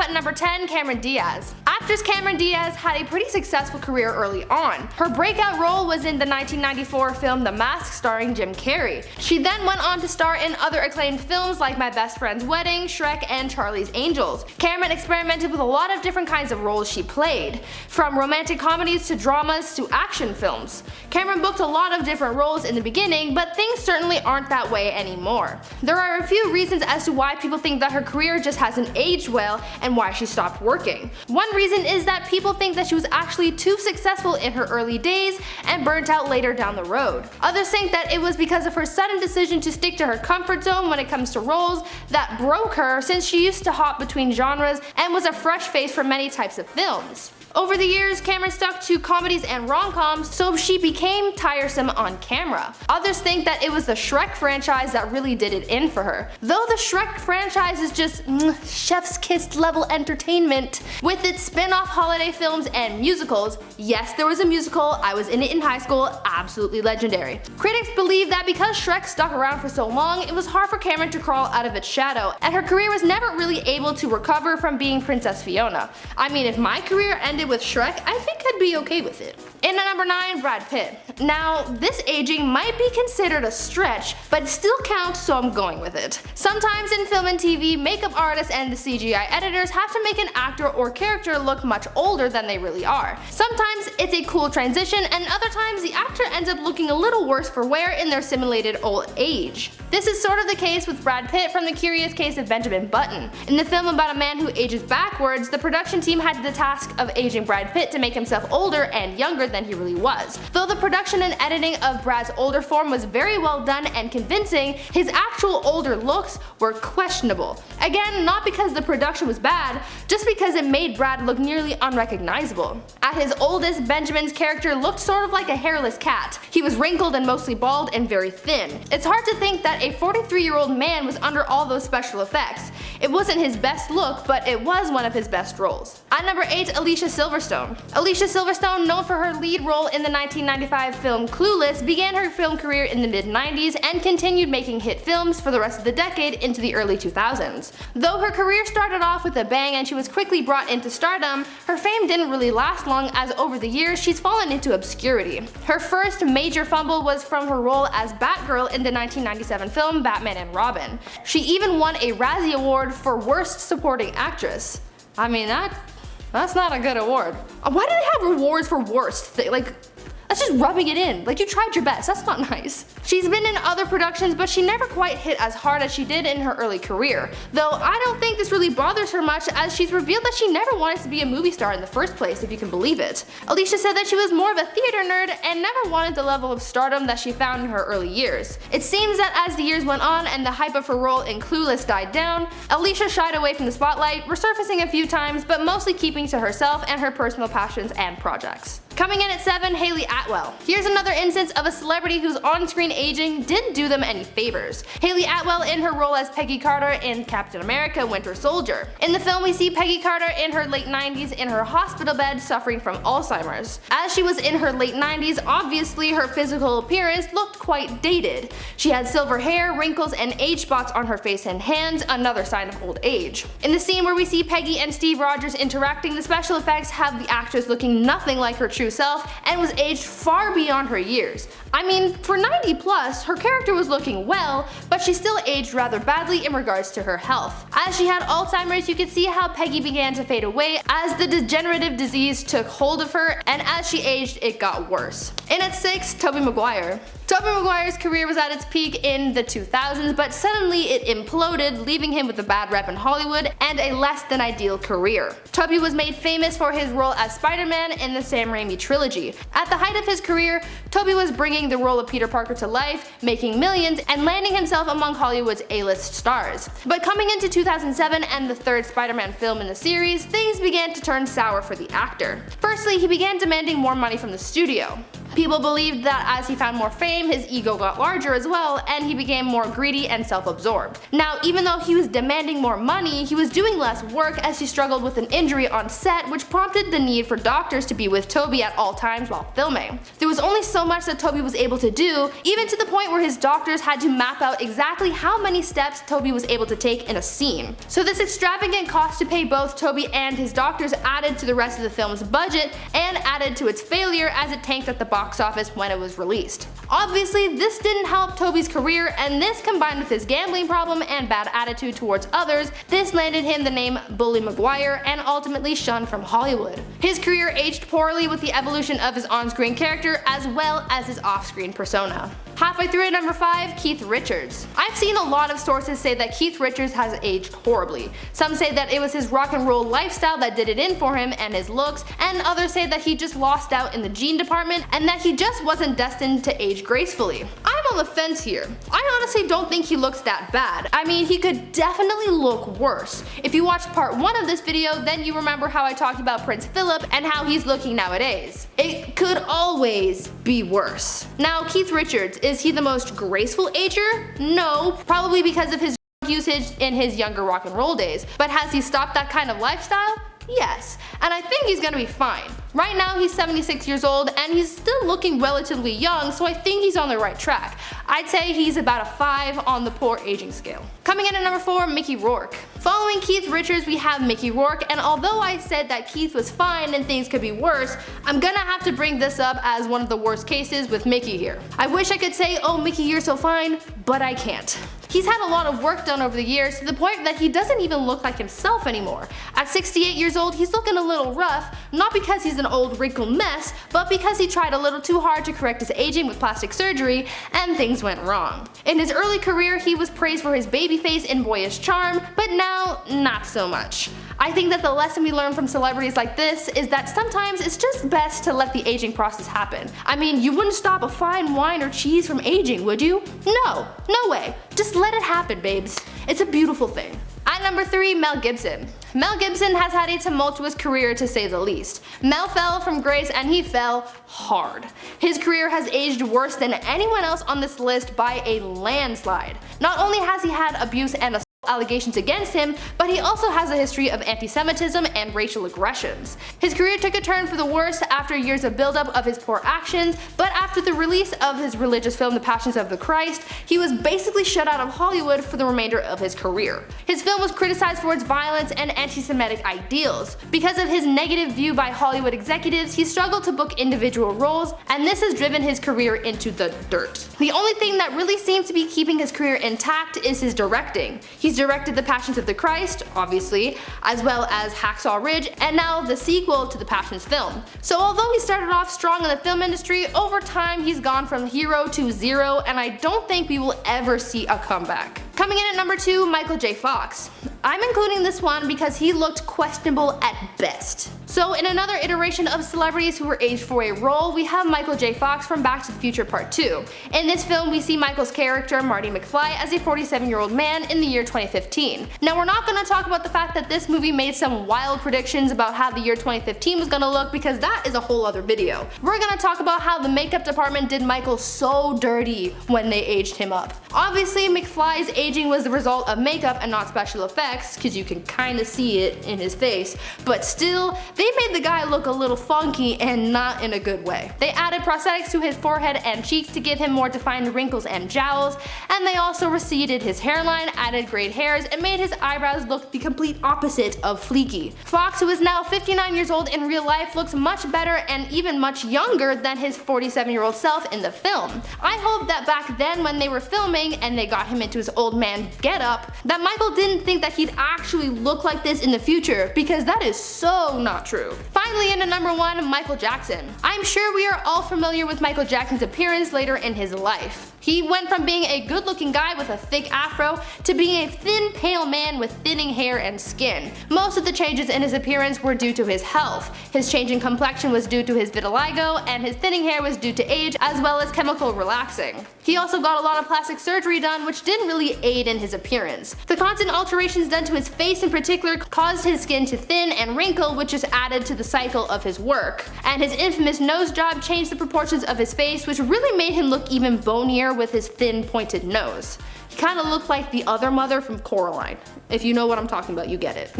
at number 10, Cameron Diaz. Actress Cameron Diaz had a pretty successful career early on. Her breakout role was in the 1994 film The Mask starring Jim Carrey. She then went on to star in other acclaimed films like My Best Friend's Wedding, Shrek, and Charlie's Angels. Cameron experimented with a lot of different kinds of roles she played, from romantic comedies to dramas to action films. Cameron booked a lot of different roles in the beginning, but things certainly aren't that way anymore. There are a few reasons as to why people think that her career just hasn't aged well and why she stopped working. One reason is that people think that she was actually too successful in her early days and burnt out later down the road. Others think that it was because of her sudden decision to stick to her comfort zone when it comes to roles that broke her, since she used to hop between genres and was a fresh face for many types of films. Over the years, Cameron stuck to comedies and rom-coms, so she became tiresome on camera. Others think that it was the Shrek franchise that really did it in for her. Though the Shrek franchise is just chef's kiss level entertainment, with its spin-off holiday films and musicals. Yes, there was a musical, I was in it in high school, absolutely legendary. Critics believe that because Shrek stuck around for so long, it was hard for Cameron to crawl out of its shadow, and her career was never really able to recover from being Princess Fiona. I mean, if my career ended with Shrek, I think I'd be okay with it. In at number 9, Brad Pitt. Now, this aging might be considered a stretch, but it still counts, so I'm going with it. Sometimes in film and TV, makeup artists and the CGI editors have to make an actor or character look much older than they really are. Sometimes it's a cool transition, and other times the actor ends up looking a little worse for wear in their simulated old age. This is sort of the case with Brad Pitt from The Curious Case of Benjamin Button. In the film about a man who ages backwards, the production team had the task of aging Brad Pitt to make himself older and younger than he really was. Though the production and editing of Brad's older form was very well done and convincing, his actual older looks were questionable. Again, not because the production was bad, just because it made Brad look nearly unrecognizable. At his oldest, Benjamin's character looked sort of like a hairless cat. He was wrinkled and mostly bald and very thin. It's hard to think that a 43-year-old man was under all those special effects. It wasn't his best look, but it was one of his best roles. At number 8, Alicia Silverstone. Alicia Silverstone, known for her lead role in the 1995 film Clueless, began her film career in the mid-90s and continued making hit films for the rest of the decade into the early 2000s. Though her career started off with a bang and she was quickly brought into stardom, her fame didn't really last long, as over the years she's fallen into obscurity. Her first major fumble was from her role as Batgirl in the 1997 film Batman and Robin. She even won a Razzie Award for Worst Supporting Actress. I mean, that's not a good award. Why do they have awards for worst? That's just rubbing it in. Like, you tried your best. That's not nice. She's been in other productions, but she never quite hit as hard as she did in her early career. Though I don't think this really bothers her much, as she's revealed that she never wanted to be a movie star in the first place, if you can believe it. Alicia said that she was more of a theater nerd and never wanted the level of stardom that she found in her early years. It seems that as the years went on and the hype of her role in Clueless died down, Alicia shied away from the spotlight, resurfacing a few times, but mostly keeping to herself and her personal passions and projects. Coming in at 7, Hayley Atwell. Here's another instance of a celebrity whose on-screen aging didn't do them any favors. Hayley Atwell in her role as Peggy Carter in Captain America: Winter Soldier. In the film, we see Peggy Carter in her late 90s in her hospital bed suffering from Alzheimer's. As she was in her late 90s, obviously her physical appearance looked quite dated. She had silver hair, wrinkles, and age spots on her face and hands, another sign of old age. In the scene where we see Peggy and Steve Rogers interacting, the special effects have the actress looking nothing like her true self and was aged far beyond her years. I mean, for 90 plus, her character was looking well, but she still aged rather badly in regards to her health. As she had Alzheimer's, you could see how Peggy began to fade away as the degenerative disease took hold of her, and as she aged, it got worse. In at 6, Tobey Maguire. Tobey Maguire's career was at its peak in the 2000s, but suddenly it imploded, leaving him with a bad rep in Hollywood and a less than ideal career. Tobey was made famous for his role as Spider-Man in the Sam Raimi trilogy. At the height of his career, Tobey was bringing the role of Peter Parker to life, making millions, and landing himself among Hollywood's A-list stars. But coming into 2007 and the third Spider-Man film in the series, things began to turn sour for the actor. Firstly, he began demanding more money from the studio. People believed that as he found more fame, his ego got larger as well, and he became more greedy and self-absorbed. Now, even though he was demanding more money, he was doing less work as he struggled with an injury on set, which prompted the need for doctors to be with Tobey at all times while filming. There was only so much that Tobey was able to do, even to the point where his doctors had to map out exactly how many steps Tobey was able to take in a scene. So this extravagant cost to pay both Tobey and his doctors added to the rest of the film's budget and added to its failure as it tanked at the box office when it was released. Obviously, this didn't help Tobey's career, and this combined with his gambling problem and bad attitude towards others, this landed him the name Bully Maguire and ultimately shunned from Hollywood. His career aged poorly with the evolution of his on-screen character as well as his off-screen persona. Halfway through at number 5, Keith Richards. I've seen a lot of sources say that Keith Richards has aged horribly. Some say that it was his rock and roll lifestyle that did it in for him and his looks, and others say that he just lost out in the gene department and that he just wasn't destined to age gracefully. I'm on the fence here. I honestly don't think he looks that bad. I mean, he could definitely look worse. If you watched part 1 of this video, then you remember how I talked about Prince Philip and how he's looking nowadays. It could always be worse. Now, Keith Richards, is he the most graceful ager? No, probably because of his usage in his younger rock and roll days. But has he stopped that kind of lifestyle? Yes, and I think he's gonna be fine. Right now he's 76 years old and he's still looking relatively young, so I think he's on the right track. I'd say he's about a 5 on the poor aging scale. Coming in at number 4, Mickey Rourke. Following Keith Richards, we have Mickey Rourke, and although I said that Keith was fine and things could be worse, I'm gonna have to bring this up as one of the worst cases with Mickey here. I wish I could say, oh Mickey, you're so fine, but I can't. He's had a lot of work done over the years to the point that he doesn't even look like himself anymore. At 68 years old, he's looking a little rough, not because he's an old wrinkled mess, but because he tried a little too hard to correct his aging with plastic surgery, and things went wrong. In his early career, he was praised for his baby face and boyish charm, but now, not so much. I think that the lesson we learn from celebrities like this is that sometimes it's just best to let the aging process happen. I mean, you wouldn't stop a fine wine or cheese from aging, would you? No, no way. Just let it happen, babes. It's a beautiful thing. At number 3, Mel Gibson. Mel Gibson has had a tumultuous career to say the least. Mel fell from grace and he fell hard. His career has aged worse than anyone else on this list by a landslide. Not only has he had abuse and assault allegations against him, but he also has a history of anti-Semitism and racial aggressions. His career took a turn for the worse after years of buildup of his poor actions, but after the release of his religious film The Passions of the Christ, he was basically shut out of Hollywood for the remainder of his career. His film was criticized for its violence and anti-Semitic ideals. Because of his negative view by Hollywood executives, he struggled to book individual roles, and this has driven his career into the dirt. The only thing that really seems to be keeping his career intact is his directing. He's directed The Passions of the Christ, obviously, as well as Hacksaw Ridge, and now the sequel to the Passions film. So although he started off strong in the film industry, over time he's gone from hero to zero, and I don't think we will ever see a comeback. Coming in at number 2, Michael J. Fox. I'm including this one because he looked questionable at best. So in another iteration of celebrities who were aged for a role, we have Michael J. Fox from Back to the Future Part 2. In this film, we see Michael's character, Marty McFly, as a 47-year-old man in the year 2015. Now we're not going to talk about the fact that this movie made some wild predictions about how the year 2015 was going to look, because that is a whole other video. We're going to talk about how the makeup department did Michael so dirty when they aged him up. Obviously, McFly's aging was the result of makeup and not special effects, because you can kind of see it in his face, but still, they made the guy look a little funky and not in a good way. They added prosthetics to his forehead and cheeks to give him more defined wrinkles and jowls, and they also receded his hairline, added grayed hairs, and made his eyebrows look the complete opposite of fleeky. Fox, who is now 59 years old in real life, looks much better and even much younger than his 47-year-old self in the film. I hope that back then when they were filming and they got him into his old man getup, that Michael didn't think that he'd actually look like this in the future, because that is so not true. Finally, in at number 1, Michael Jackson. I'm sure we are all familiar with Michael Jackson's appearance later in his life. He He went from being a good-looking guy with a thick afro to being a thin, pale man with thinning hair and skin. Most of the changes in his appearance were due to his health. His change in complexion was due to his vitiligo, and his thinning hair was due to age as well as chemical relaxing. He also got a lot of plastic surgery done, which didn't really aid in his appearance. The constant alterations done to his face in particular caused his skin to thin and wrinkle, which just added to the cycle of his work. And his infamous nose job changed the proportions of his face, which really made him look even bonier with his thin, pointed nose. He kind of looked like the other mother from Coraline. If you know what I'm talking about, you get it.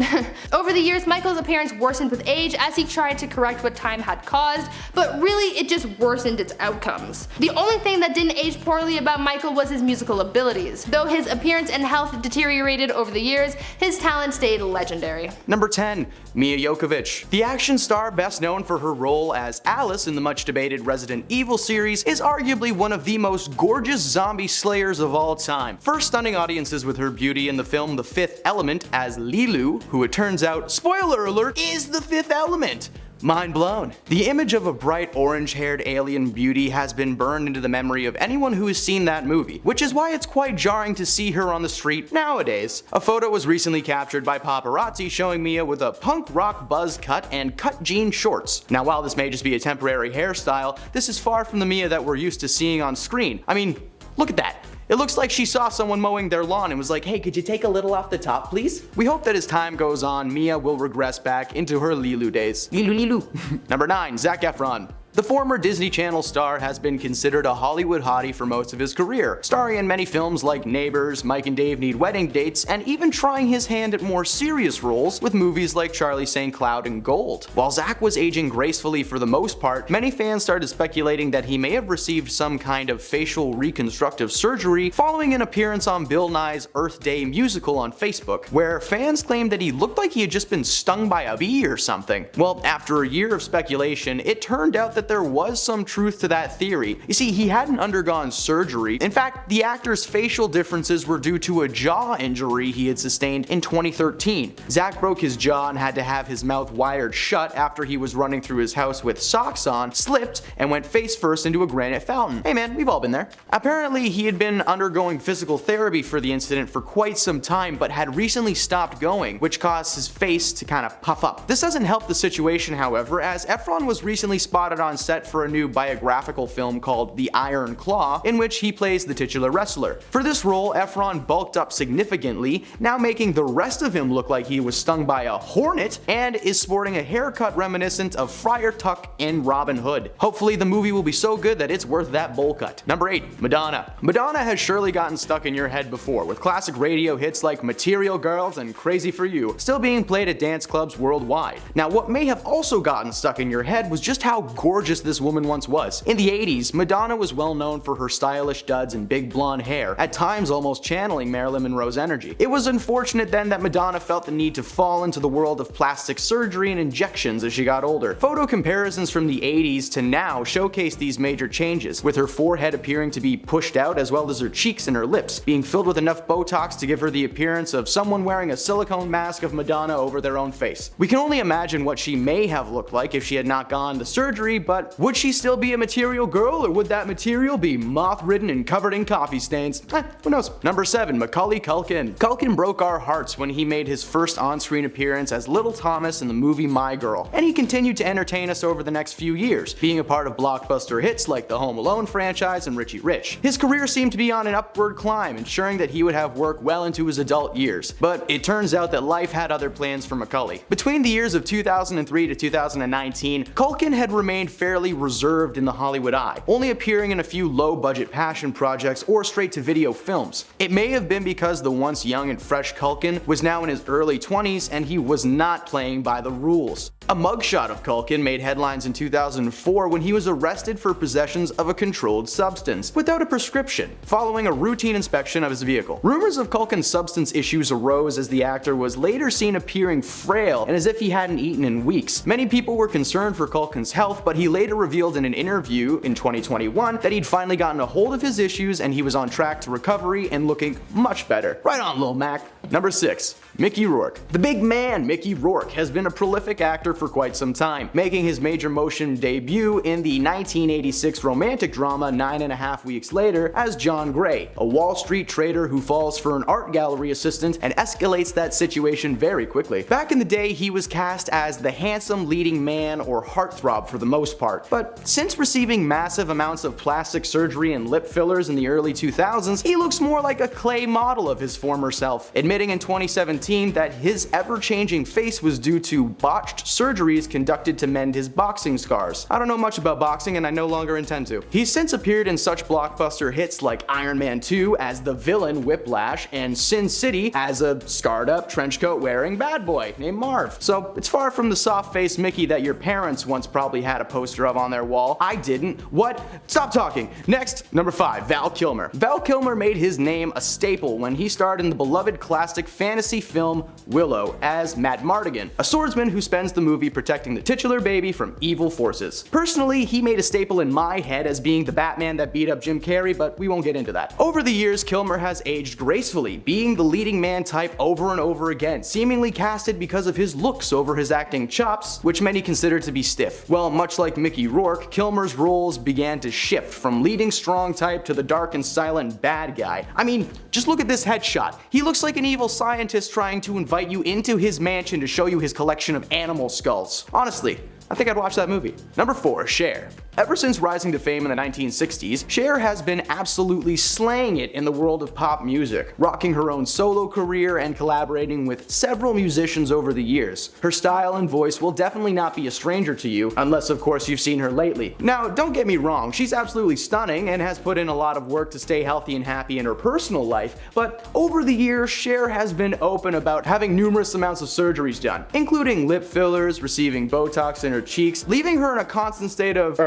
Over the years, Michael's appearance worsened with age as he tried to correct what time had caused, but really it just worsened its outcomes. The only thing that didn't age poorly about Michael was his musical abilities. Though his appearance and health deteriorated over the years, his talent stayed legendary. Number 10. Milla Jovovich. The action star, best known for her role as Alice in the much debated Resident Evil series, is arguably one of the most gorgeous zombie slayers of all time. First stunning audiences with her beauty in the film The Fifth Element as Lilu, who it turns out, spoiler alert, is the Fifth Element. Mind blown. The image of a bright orange-haired alien beauty has been burned into the memory of anyone who has seen that movie, which is why it's quite jarring to see her on the street nowadays. A photo was recently captured by paparazzi showing Milla with a punk rock buzz cut and cut jean shorts. Now while this may just be a temporary hairstyle, this is far from the Milla that we're used to seeing on screen. I mean, look at that. It looks like she saw someone mowing their lawn and was like, hey, could you take a little off the top, please? We hope that as time goes on, Milla will regress back into her Lilu days. Lilu. Number 9. Zac Efron. The former Disney Channel star has been considered a Hollywood hottie for most of his career, starring in many films like Neighbors, Mike and Dave Need Wedding Dates, and even trying his hand at more serious roles with movies like Charlie St. Cloud and Gold. While Zac was aging gracefully for the most part, many fans started speculating that he may have received some kind of facial reconstructive surgery following an appearance on Bill Nye's Earth Day musical on Facebook, where fans claimed that he looked like he had just been stung by a bee or something. Well, after a year of speculation, it turned out that there was some truth to that theory. You see, he hadn't undergone surgery. In fact, the actor's facial differences were due to a jaw injury he had sustained in 2013. Zac broke his jaw and had to have his mouth wired shut after he was running through his house with socks on, slipped, and went face first into a granite fountain. Hey man, we've all been there. Apparently, he had been undergoing physical therapy for the incident for quite some time, but had recently stopped going, which caused his face to kind of puff up. This doesn't help the situation, however, as Efron was recently spotted on set for a new biographical film called The Iron Claw, in which he plays the titular wrestler. For this role, Efron bulked up significantly, now making the rest of him look like he was stung by a hornet, and is sporting a haircut reminiscent of Friar Tuck in Robin Hood. Hopefully the movie will be so good that it's worth that bowl cut. Number 8. Madonna. Madonna has surely gotten stuck in your head before, with classic radio hits like Material Girls and Crazy for You still being played at dance clubs worldwide. Now what may have also gotten stuck in your head was just how gorgeous this woman once was. In the 80s, Madonna was well known for her stylish duds and big blonde hair, at times almost channeling Marilyn Monroe's energy. It was unfortunate then that Madonna felt the need to fall into the world of plastic surgery and injections as she got older. Photo comparisons from the 80s to now showcase these major changes, with her forehead appearing to be pushed out as well as her cheeks and her lips being filled with enough Botox to give her the appearance of someone wearing a silicone mask of Madonna over their own face. We can only imagine what she may have looked like if she had not gone the surgery, but would she still be a material girl, or would that material be moth-ridden and covered in coffee stains? Who knows? Number 7. Macaulay Culkin. Culkin broke our hearts when he made his first on-screen appearance as Little Thomas in the movie My Girl, and he continued to entertain us over the next few years, being a part of blockbuster hits like the Home Alone franchise and Richie Rich. His career seemed to be on an upward climb, ensuring that he would have work well into his adult years, but it turns out that life had other plans for Macaulay. Between the years of 2003 to 2019, Culkin had remained fairly reserved in the Hollywood eye, only appearing in a few low-budget passion projects or straight-to-video films. It may have been because the once young and fresh Culkin was now in his early 20s and he was not playing by the rules. A mugshot of Culkin made headlines in 2004 when he was arrested for possessions of a controlled substance without a prescription, following a routine inspection of his vehicle. Rumors of Culkin's substance issues arose as the actor was later seen appearing frail and as if he hadn't eaten in weeks. Many people were concerned for Culkin's health, but he later revealed in an interview in 2021 that he'd finally gotten a hold of his issues and he was on track to recovery and looking much better. Right on, Lil Mac. Number 6. Mickey Rourke. The big man, Mickey Rourke, has been a prolific actor for quite some time, making his major motion debut in the 1986 romantic drama 9.5 Weeks Later as John Gray, a Wall Street trader who falls for an art gallery assistant and escalates that situation very quickly. Back in the day, he was cast as the handsome leading man or heartthrob for the most part, but since receiving massive amounts of plastic surgery and lip fillers in the early 2000s, he looks more like a clay model of his former self, admitting in 2017 that his ever-changing face was due to botched surgeries conducted to mend his boxing scars. I don't know much about boxing and I no longer intend to. He's since appeared in such blockbuster hits like Iron Man 2 as the villain Whiplash and Sin City as a scarred-up trenchcoat wearing bad boy named Marv. So it's far from the soft-faced Mickey that your parents once probably had a poster of on their wall. I didn't. What? Stop talking. Next, number 5, Val Kilmer. Val Kilmer made his name a staple when he starred in the beloved classic fantasy film Willow as Matt Mardigan, a swordsman who spends the movie protecting the titular baby from evil forces. Personally, he made a staple in my head as being the Batman that beat up Jim Carrey, but we won't get into that. Over the years, Kilmer has aged gracefully, being the leading man type over and over again, seemingly casted because of his looks over his acting chops, which many consider to be stiff. Well, much like Mickey Rourke, Kilmer's roles began to shift from leading strong type to the dark and silent bad guy. I mean, just look at this headshot. He looks like an evil scientist trying to invite you into his mansion to show you his collection of animal skulls. Honestly, I think I'd watch that movie. Number 4, Cher. Ever since rising to fame in the 1960s, Cher has been absolutely slaying it in the world of pop music, rocking her own solo career and collaborating with several musicians over the years. Her style and voice will definitely not be a stranger to you, unless of course you've seen her lately. Now, don't get me wrong, she's absolutely stunning and has put in a lot of work to stay healthy and happy in her personal life, but over the years, Cher has been open about having numerous amounts of surgeries done, including lip fillers, receiving Botox in her cheeks, leaving her in a constant state of,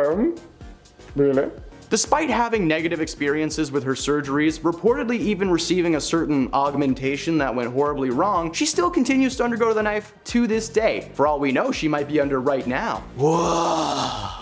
really? Despite having negative experiences with her surgeries, reportedly even receiving a certain augmentation that went horribly wrong, she still continues to undergo the knife to this day. For all we know, she might be under right now. Whoa.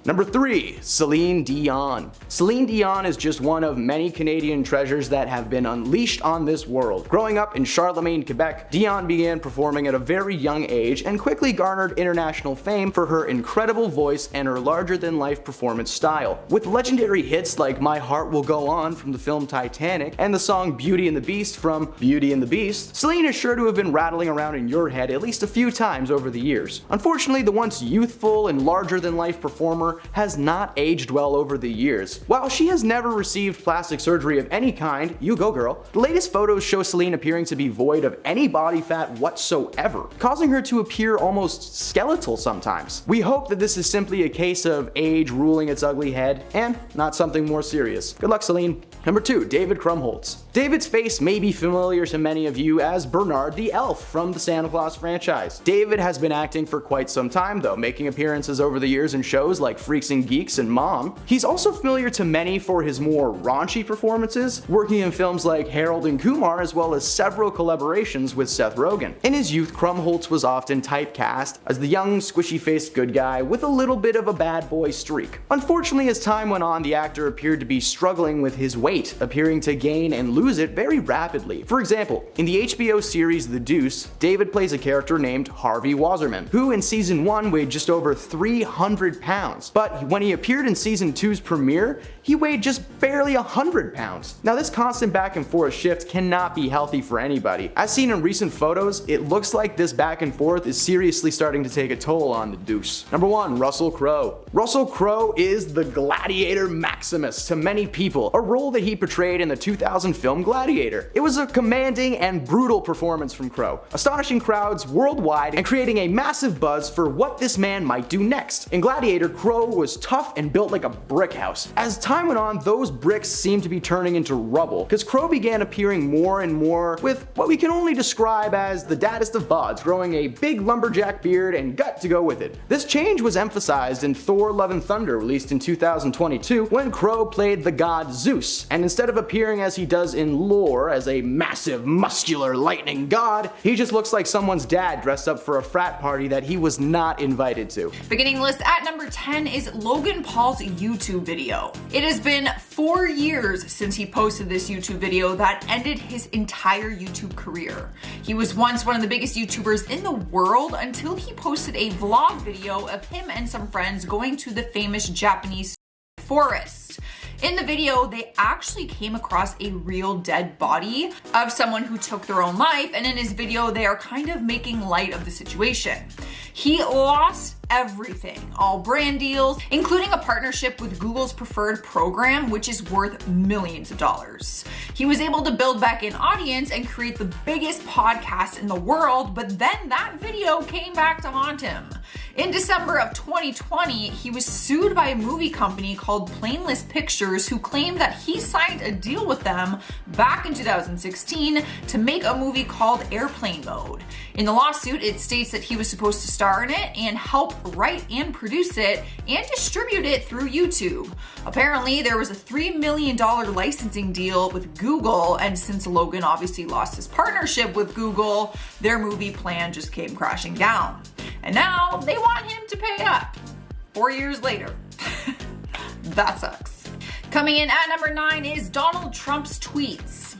Number 3, Celine Dion. Celine Dion is just one of many Canadian treasures that have been unleashed on this world. Growing up in Charlemagne, Quebec, Dion began performing at a very young age and quickly garnered international fame for her incredible voice and her larger-than-life performance style. With legendary hits like My Heart Will Go On from the film Titanic and the song Beauty and the Beast from Beauty and the Beast, Celine is sure to have been rattling around in your head at least a few times over the years. Unfortunately, the once youthful and larger-than-life performer has not aged well over the years. While she has never received plastic surgery of any kind, you go girl, the latest photos show Celine appearing to be void of any body fat whatsoever, causing her to appear almost skeletal sometimes. We hope that this is simply a case of age ruling its ugly head and not something more serious. Good luck, Celine. Number 2, David Krumholtz. David's face may be familiar to many of you as Bernard the Elf from the Santa Claus franchise. David has been acting for quite some time though, making appearances over the years in shows like Freaks and Geeks and Mom. He's also familiar to many for his more raunchy performances, working in films like Harold and Kumar as well as several collaborations with Seth Rogen. In his youth, Krumholtz was often typecast as the young, squishy-faced good guy with a little bit of a bad boy streak. Unfortunately, as time went on, the actor appeared to be struggling with his weight, appearing to gain and lose it very rapidly. For example, in the HBO series The Deuce, David plays a character named Harvey Wasserman, who in season 1 weighed just over 300 pounds, but when he appeared in season 2's premiere, he weighed just barely 100 pounds. Now this constant back and forth shift cannot be healthy for anybody. As seen in recent photos, it looks like this back and forth is seriously starting to take a toll on the Deuce. Number 1, Russell Crowe. Russell Crowe is the Gladiator Maximus to many people, a role that he portrayed in the 2000 film Gladiator. It was a commanding and brutal performance from Crowe, astonishing crowds worldwide and creating a massive buzz for what this man might do next. In Gladiator, Crowe was tough and built like a brick house. As time went on, those bricks seemed to be turning into rubble, because Crowe began appearing more and more with what we can only describe as the daddest of bods, growing a big lumberjack beard and gut to go with it. This change was emphasized in Thor: Love and Thunder, released in 2022, when Crowe played the god Zeus, And instead of appearing as he does in lore as a massive, muscular lightning god, he just looks like someone's dad dressed up for a frat party that he was not invited to. Beginning the list at number 10 is Logan Paul's YouTube video. It has been 4 years since he posted this YouTube video that ended his entire YouTube career. He was once one of the biggest YouTubers in the world until he posted a vlog video of him and some friends going to the famous Japanese forest. In the video, they actually came across a real dead body of someone who took their own life, and in his video, they are kind of making light of the situation. He lost everything, all brand deals, including a partnership with Google's preferred program, which is worth millions of dollars. He was able to build back an audience and create the biggest podcast in the world, but then that video came back to haunt him. In December of 2020, he was sued by a movie company called Plainless Pictures, who claimed that he signed a deal with them back in 2016 to make a movie called Airplane Mode. In the lawsuit, it states that he was supposed to star in it and help write and produce it and distribute it through YouTube. Apparently, there was a $3 million licensing deal with Google, and since Logan obviously lost his partnership with Google, their movie plan just came crashing down. And now they want him to pay up 4 years later. That sucks. Coming in at number 9 is Donald Trump's tweets.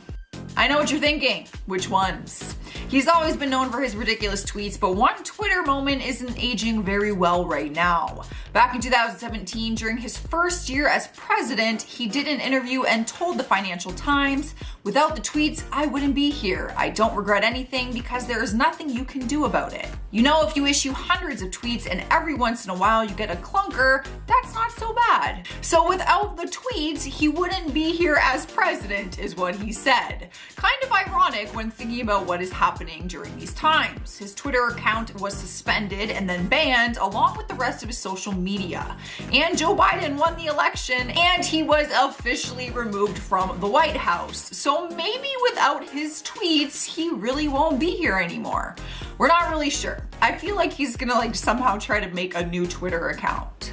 I know what you're thinking. Which ones? He's always been known for his ridiculous tweets, but one Twitter moment isn't aging very well right now. Back in 2017, during his first year as president, he did an interview and told the Financial Times, "Without the tweets, I wouldn't be here. I don't regret anything because there is nothing you can do about it. You know, if you issue hundreds of tweets and every once in a while you get a clunker, that's not so bad." So without the tweets, he wouldn't be here as president, is what he said. Kind of ironic when thinking about what is happening during these times. His Twitter account was suspended and then banned, along with the rest of his social media. And Joe Biden won the election, and he was officially removed from the White House. So maybe without his tweets, he really won't be here anymore. We're not really sure. I feel like he's gonna somehow try to make a new Twitter account.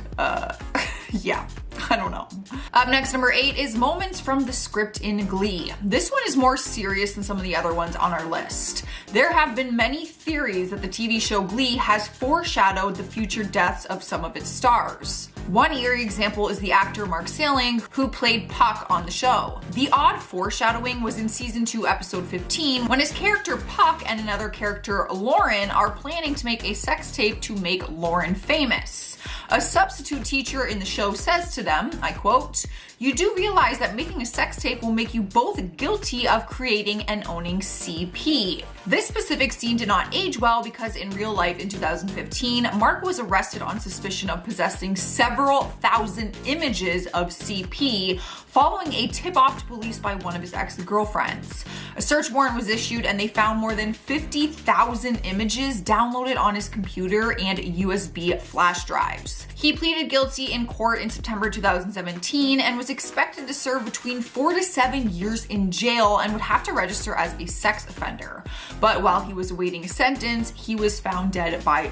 Yeah, I don't know. Up next, number 8 is moments from the script in Glee. This one is more serious than some of the other ones on our list. There have been many theories that the TV show Glee has foreshadowed the future deaths of some of its stars. One eerie example is the actor Mark Salling, who played Puck on the show. The odd foreshadowing was in season 2, episode 15, when his character Puck and another character, Lauren, are planning to make a sex tape to make Lauren famous. A substitute teacher in the show says to them, I quote, "You do realize that making a sex tape will make you both guilty of creating and owning CP." This specific scene did not age well because in real life in 2015, Mark was arrested on suspicion of possessing several thousand images of CP following a tip-off to police by one of his ex-girlfriends. A search warrant was issued and they found more than 50,000 images downloaded on his computer and USB flash drives. He pleaded guilty in court in September 2017 and was expected to serve between 4 to 7 years in jail and would have to register as a sex offender. But while he was awaiting a sentence, he was found dead by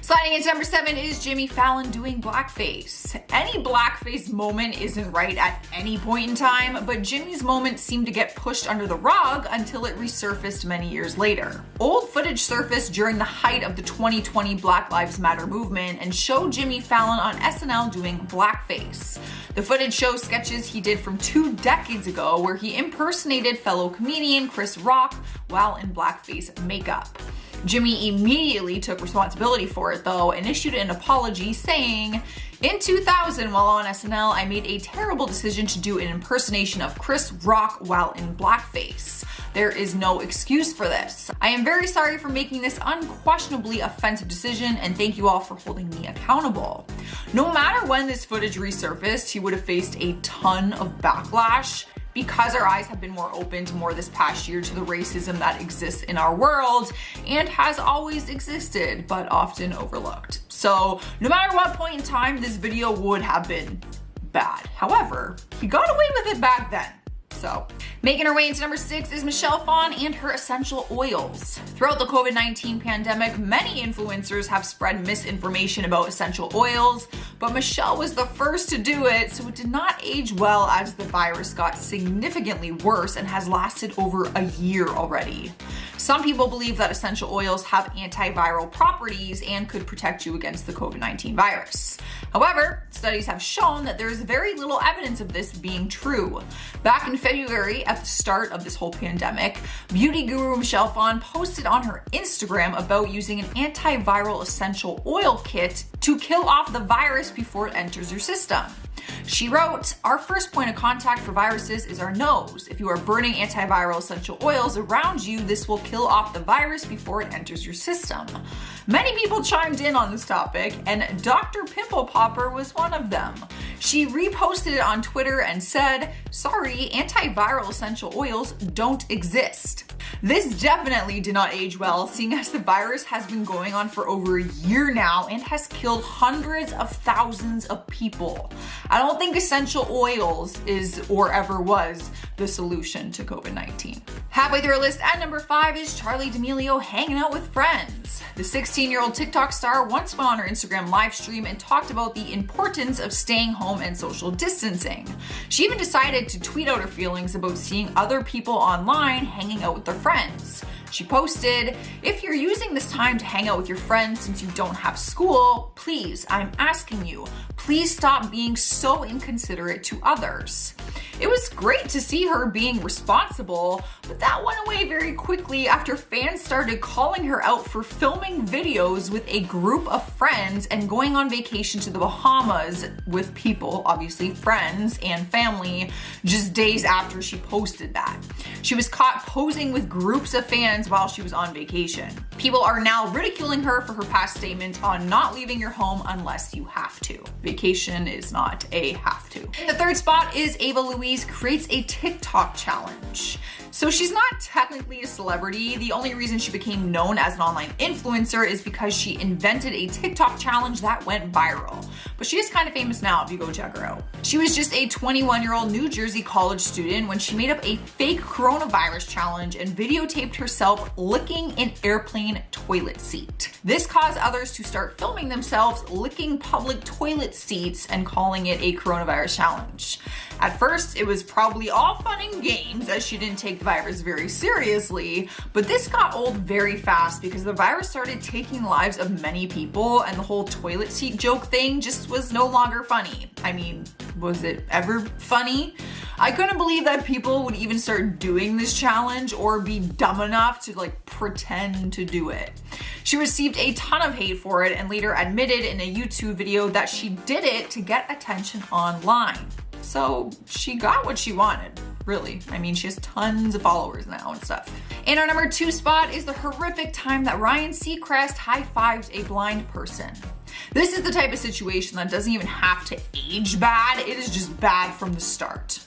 Sliding into number 7 is Jimmy Fallon doing blackface. Any blackface moment isn't right at any point in time, but Jimmy's moment seemed to get pushed under the rug until it resurfaced many years later. Old footage surfaced during the height of the 2020 Black Lives Matter movement and showed Jimmy Fallon on SNL doing blackface. The footage shows sketches he did from 2 decades ago where he impersonated fellow comedian Chris Rock while in blackface makeup. Jimmy immediately took responsibility for it though and issued an apology saying, "In 2000, while on SNL, I made a terrible decision to do an impersonation of Chris Rock while in blackface. There is no excuse for this. I am very sorry for making this unquestionably offensive decision and thank you all for holding me accountable." No matter when this footage resurfaced, he would have faced a ton of backlash because our eyes have been more open to more this past year to the racism that exists in our world and has always existed, but often overlooked. So no matter what point in time, this video would have been bad. However, he got away with it back then. so. Making her way into number 6 is Michelle Phan and her essential oils. Throughout the COVID-19 pandemic, many influencers have spread misinformation about essential oils, but Michelle was the first to do it, so it did not age well as the virus got significantly worse and has lasted over a year already. Some people believe that essential oils have antiviral properties and could protect you against the COVID-19 virus. However, studies have shown that there is very little evidence of this being true. Back in February, at the start of this whole pandemic, beauty guru Michelle Phan posted on her Instagram about using an antiviral essential oil kit to kill off the virus before it enters your system. She wrote, "Our first point of contact for viruses is our nose. If you are burning antiviral essential oils around you, this will kill off the virus before it enters your system." Many people chimed in on this topic, and Dr. Pimple Popper was one of them. She reposted it on Twitter and said, "Sorry, antiviral essential oils don't exist." This definitely did not age well, seeing as the virus has been going on for over a year now and has killed hundreds of thousands of people. I don't think essential oils is or ever was the solution to COVID-19. Halfway through our list at number 5 is Charli D'Amelio hanging out with friends. The 16-year-old TikTok star once went on her Instagram live stream and talked about the importance of staying home and social distancing. She even decided to tweet out her feelings about seeing other people online hanging out with their friends. She posted, "If you're using this time to hang out with your friends since you don't have school, please, I'm asking you, please stop being so inconsiderate to others." It was great to see her being responsible, but that went away very quickly after fans started calling her out for filming videos with a group of friends and going on vacation to the Bahamas with people, obviously friends and family, just days after she posted that. She was caught posing with groups of fans while she was on vacation. People are now ridiculing her for her past statements on not leaving your home unless you have to. Vacation is not a have to. In the 3rd spot is Ava Louise creates a TikTok challenge. So she's not technically a celebrity. The only reason she became known as an online influencer is because she invented a TikTok challenge that went viral. But she is kind of famous now if you go check her out. She was just a 21-year-old New Jersey college student when she made up a fake coronavirus challenge and videotaped herself licking an airplane toilet seat. This caused others to start filming themselves licking public toilet seats and calling it a coronavirus challenge. At first, it was probably all fun and games as she didn't take the virus very seriously, but this got old very fast because the virus started taking the lives of many people and the whole toilet seat joke thing just was no longer funny. I mean, was it ever funny? I couldn't believe that people would even start doing this challenge or be dumb enough to pretend to do it. She received a ton of hate for it and later admitted in a YouTube video that she did it to get attention online. So she got what she wanted, really. I mean, she has tons of followers now and stuff. In our number 2 spot is the horrific time that Ryan Seacrest high-fived a blind person. This is the type of situation that doesn't even have to age bad, it is just bad from the start.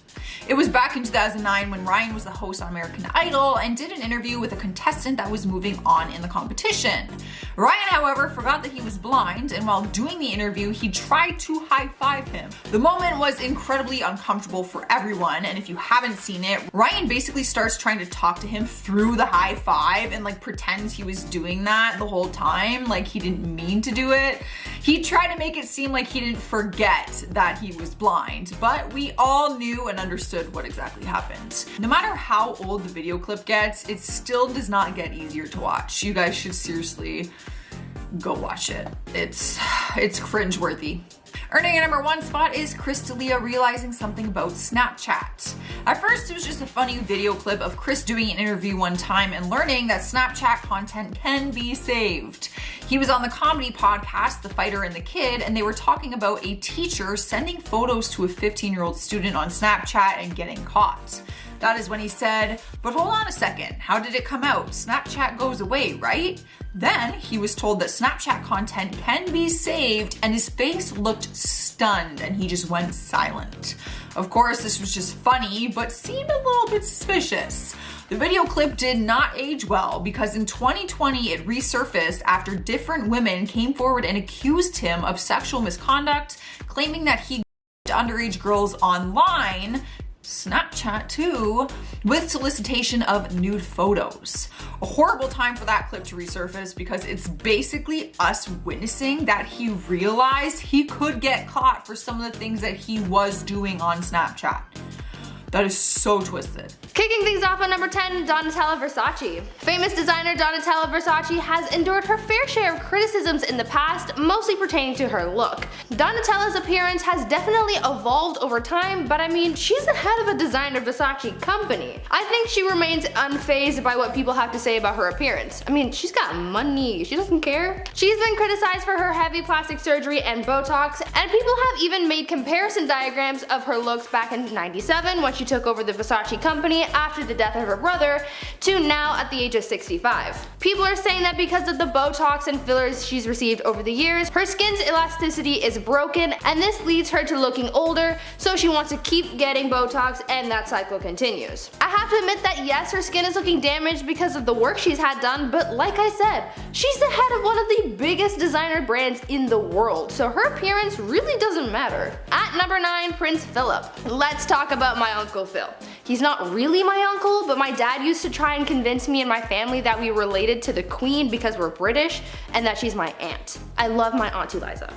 It was back in 2009 when Ryan was the host on American Idol and did an interview with a contestant that was moving on in the competition. Ryan, however, forgot that he was blind, and while doing the interview, he tried to high-five him. The moment was incredibly uncomfortable for everyone, and if you haven't seen it, Ryan basically starts trying to talk to him through the high five and pretends he was doing that the whole time, like he didn't mean to do it. He tried to make it seem like he didn't forget that he was blind, but we all knew and understood what exactly happened. No matter how old the video clip gets, it still does not get easier to watch. You guys should seriously go watch it. It's cringeworthy. Earning a number 1 spot is Chris D'Elia realizing something about Snapchat. At first, it was just a funny video clip of Chris doing an interview one time and learning that Snapchat content can be saved. He was on the comedy podcast, The Fighter and the Kid, and they were talking about a teacher sending photos to a 15-year-old student on Snapchat and getting caught. That is when he said, "But hold on a second, how did it come out? Snapchat goes away, right?" Then he was told that Snapchat content can be saved and his face looked stunned and he just went silent. Of course, this was just funny, but seemed a little bit suspicious. The video clip did not age well because in 2020 it resurfaced after different women came forward and accused him of sexual misconduct, claiming that he underage girls online Snapchat too, with solicitation of nude photos. A horrible time for that clip to resurface because it's basically us witnessing that he realized he could get caught for some of the things that he was doing on Snapchat. That is so twisted. Kicking things off at number 10, Donatella Versace. Famous designer Donatella Versace has endured her fair share of criticisms in the past, mostly pertaining to her look. Donatella's appearance has definitely evolved over time, but I mean, she's the head of a designer Versace company. I think she remains unfazed by what people have to say about her appearance. I mean, she's got money, she doesn't care. She's been criticized for her heavy plastic surgery and Botox, and people have even made comparison diagrams of her looks back in '97 when she took over the Versace company after the death of her brother, to now at the age of 65. People are saying that because of the Botox and fillers she's received over the years, her skin's elasticity is broken, and this leads her to looking older, so she wants to keep getting Botox and that cycle continues. I have to admit that yes, her skin is looking damaged because of the work she's had done, but like I said, she's the head of one of the biggest designer brands in the world, so her appearance really doesn't matter. At number 9, Prince Philip. Let's talk about my Uncle Phil. He's not really my uncle, but my dad used to try and convince me and my family that we related to the Queen because we're British and that she's my aunt. I love my Aunt Eliza.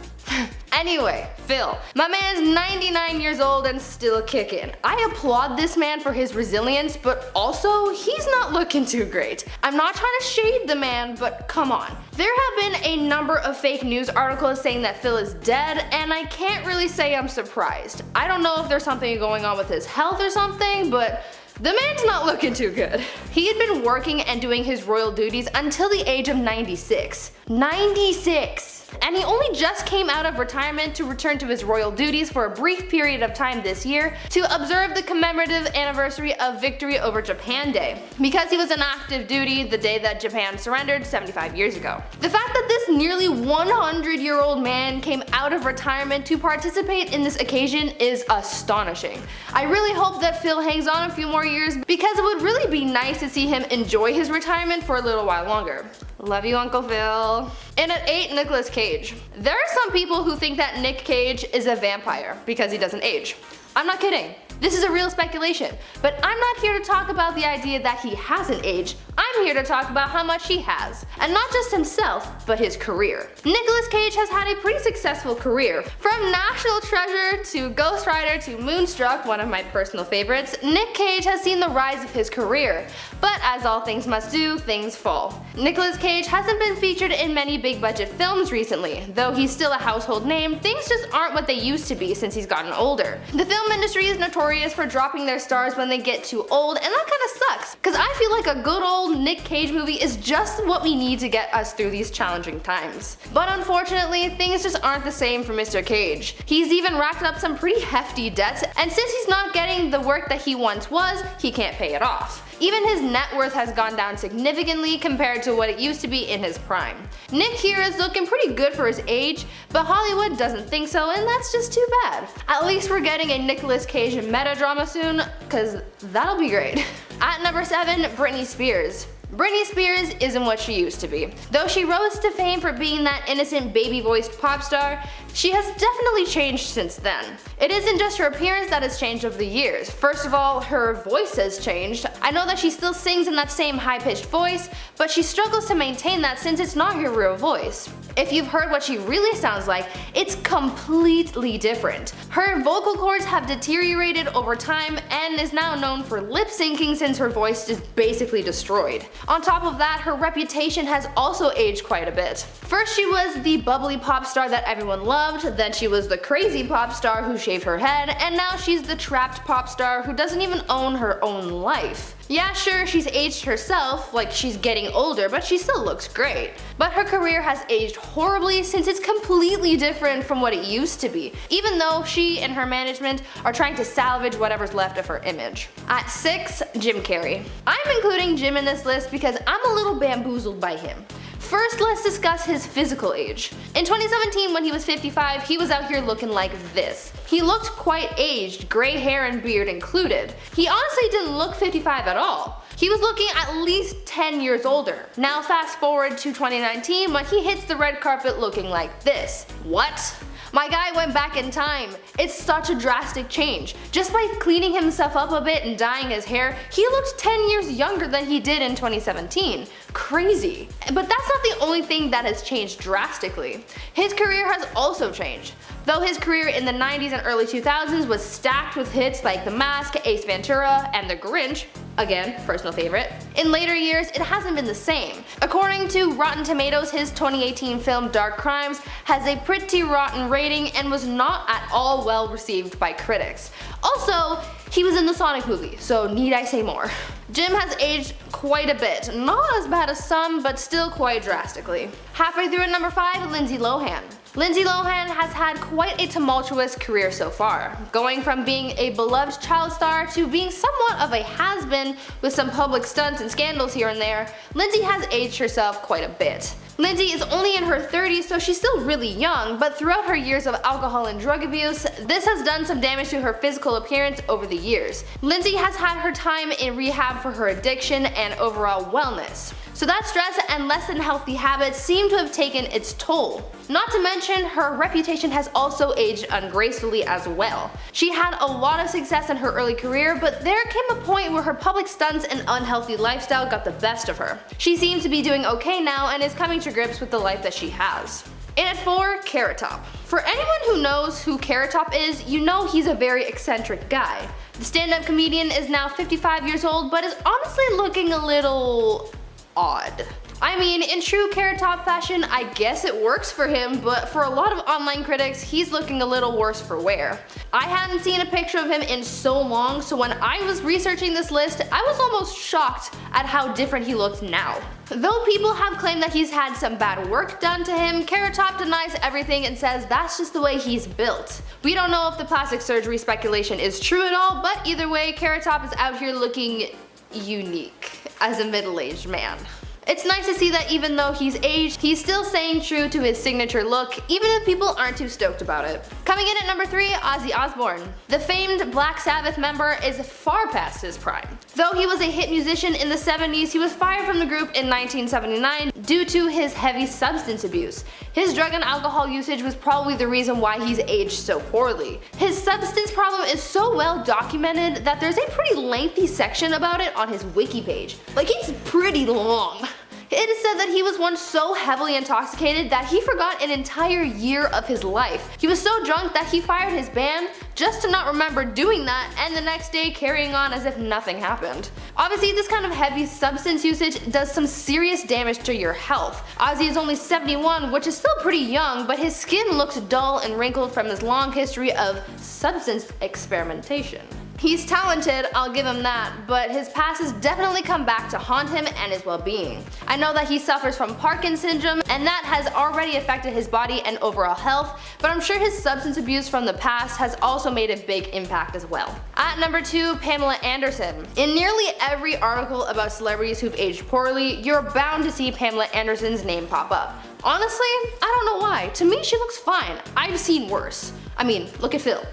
Anyway, Phil. My man's 99 years old and still kicking. I applaud this man for his resilience, but also he's not looking too great. I'm not trying to shade the man, but come on. There have been a number of fake news articles saying that Phil is dead, and I can't really say I'm surprised. I don't know if there's something going on with his health or something, but the man's not looking too good. He had been working and doing his royal duties until the age of 96. 96! And he only just came out of retirement to return to his royal duties for a brief period of time this year to observe the commemorative anniversary of victory over Japan Day, because he was on active duty the day that Japan surrendered 75 years ago. The fact that this nearly 100-year-old man came out of retirement to participate in this occasion is astonishing. I really hope that Phil hangs on a few more years because it would really be nice to see him enjoy his retirement for a little while longer. Love you, Uncle Phil. And at 8, Nicolas Cage. There are some people who think that Nick Cage is a vampire because he doesn't age. I'm not kidding. This is a real speculation, but I'm not here to talk about the idea that he hasn't aged. I'm here to talk about how much he has. And not just himself, but his career. Nicolas Cage has had a pretty successful career. From National Treasure to Ghost Rider to Moonstruck, one of my personal favorites, Nick Cage has seen the rise of his career. But as all things must do, things fall. Nicolas Cage hasn't been featured in many big budget films recently. Though he's still a household name, things just aren't what they used to be since he's gotten older. The film industry is notorious for dropping their stars when they get too old, and that kinda sucks, cause I feel like a good old Nick Cage movie is just what we need to get us through these challenging times. But unfortunately, things just aren't the same for Mr. Cage. He's even racked up some pretty hefty debts, and since he's not getting the work that he once was, he can't pay it off. Even his net worth has gone down significantly compared to what it used to be in his prime. Nick here is looking pretty good for his age, but Hollywood doesn't think so, and that's just too bad. At least we're getting a Nicolas Cage meta drama soon, cause that'll be great. At number 7, Britney Spears. Britney Spears isn't what she used to be. Though she rose to fame for being that innocent baby-voiced pop star, she has definitely changed since then. It isn't just her appearance that has changed over the years. First of all, her voice has changed. I know that she still sings in that same high-pitched voice, but she struggles to maintain that since it's not her real voice. If you've heard what she really sounds like, it's completely different. Her vocal cords have deteriorated over time and is now known for lip syncing since her voice is basically destroyed. On top of that, her reputation has also aged quite a bit. First she was the bubbly pop star that everyone loved, then she was the crazy pop star who shaved her head, and now she's the trapped pop star who doesn't even own her own life. Yeah, sure, she's aged herself, like she's getting older, but she still looks great. But her career has aged horribly since it's completely different from what it used to be, even though she and her management are trying to salvage whatever's left of her image. At 6, Jim Carrey. I'm including Jim in this list because I'm a little bamboozled by him. First, let's discuss his physical age. In 2017, when he was 55, he was out here looking like this. He looked quite aged, gray hair and beard included. He honestly didn't look 55 at all. He was looking at least 10 years older. Now fast forward to 2019 when he hits the red carpet looking like this. What? My guy went back in time. It's such a drastic change. Just by cleaning himself up a bit and dyeing his hair, he looked 10 years younger than he did in 2017. Crazy. But that's not the only thing that has changed drastically. His career has also changed. Though his career in the 90s and early 2000s was stacked with hits like The Mask, Ace Ventura, and The Grinch, again, personal favorite, in later years it hasn't been the same. According to Rotten Tomatoes, his 2018 film Dark Crimes has a pretty rotten rating and was not at all well received by critics. Also, he was in the Sonic movie, so need I say more. Jim has aged quite a bit, not as bad as some, but still quite drastically. Halfway through at number 5, Lindsay Lohan. Lindsay Lohan has had quite a tumultuous career so far, going from being a beloved child star to being somewhat of a has-been with some public stunts and scandals here and there. Lindsay has aged herself quite a bit. Lindsay is only in her 30s, so she's still really young, but throughout her years of alcohol and drug abuse, this has done some damage to her physical appearance over the years. Lindsay has had her time in rehab for her addiction and overall wellness. So that stress and less than healthy habits seem to have taken its toll. Not to mention, her reputation has also aged ungracefully as well. She had a lot of success in her early career, but there came a point where her public stunts and unhealthy lifestyle got the best of her. She seems to be doing okay now and is coming to grips with the life that she has. In at 4, Carrot Top. For anyone who knows who Carrot Top is, you know he's a very eccentric guy. The stand-up comedian is now 55 years old, but is honestly looking a little odd. I mean, in true Carrot Top fashion, I guess it works for him, but for a lot of online critics, he's looking a little worse for wear. I hadn't seen a picture of him in so long, so when I was researching this list, I was almost shocked at how different he looked now. Though people have claimed that he's had some bad work done to him, Carrot Top denies everything and says that's just the way he's built. We don't know if the plastic surgery speculation is true at all, but either way, Carrot Top is out here looking unique as a middle-aged man. It's nice to see that even though he's aged, he's still staying true to his signature look, even if people aren't too stoked about it. Coming in at number 3, Ozzy Osbourne. The famed Black Sabbath member is far past his prime. Though he was a hit musician in the 70s, he was fired from the group in 1979 due to his heavy substance abuse. His drug and alcohol usage was probably the reason why he's aged so poorly. His substance problem is so well documented that there's a pretty lengthy section about it on his wiki page. Like, it's pretty long. It is said that he was once so heavily intoxicated that he forgot an entire year of his life. He was so drunk that he fired his band just to not remember doing that, and the next day carrying on as if nothing happened. Obviously, this kind of heavy substance usage does some serious damage to your health. Ozzy is only 71, which is still pretty young, but his skin looks dull and wrinkled from his long history of substance experimentation. He's talented, I'll give him that, but his past has definitely come back to haunt him and his well-being. I know that he suffers from Parkinson's syndrome, and that has already affected his body and overall health, but I'm sure his substance abuse from the past has also made a big impact as well. At number 2, Pamela Anderson. In nearly every article about celebrities who've aged poorly, you're bound to see Pamela Anderson's name pop up. Honestly, I don't know why. To me, she looks fine. I've seen worse. I mean, look at Phil.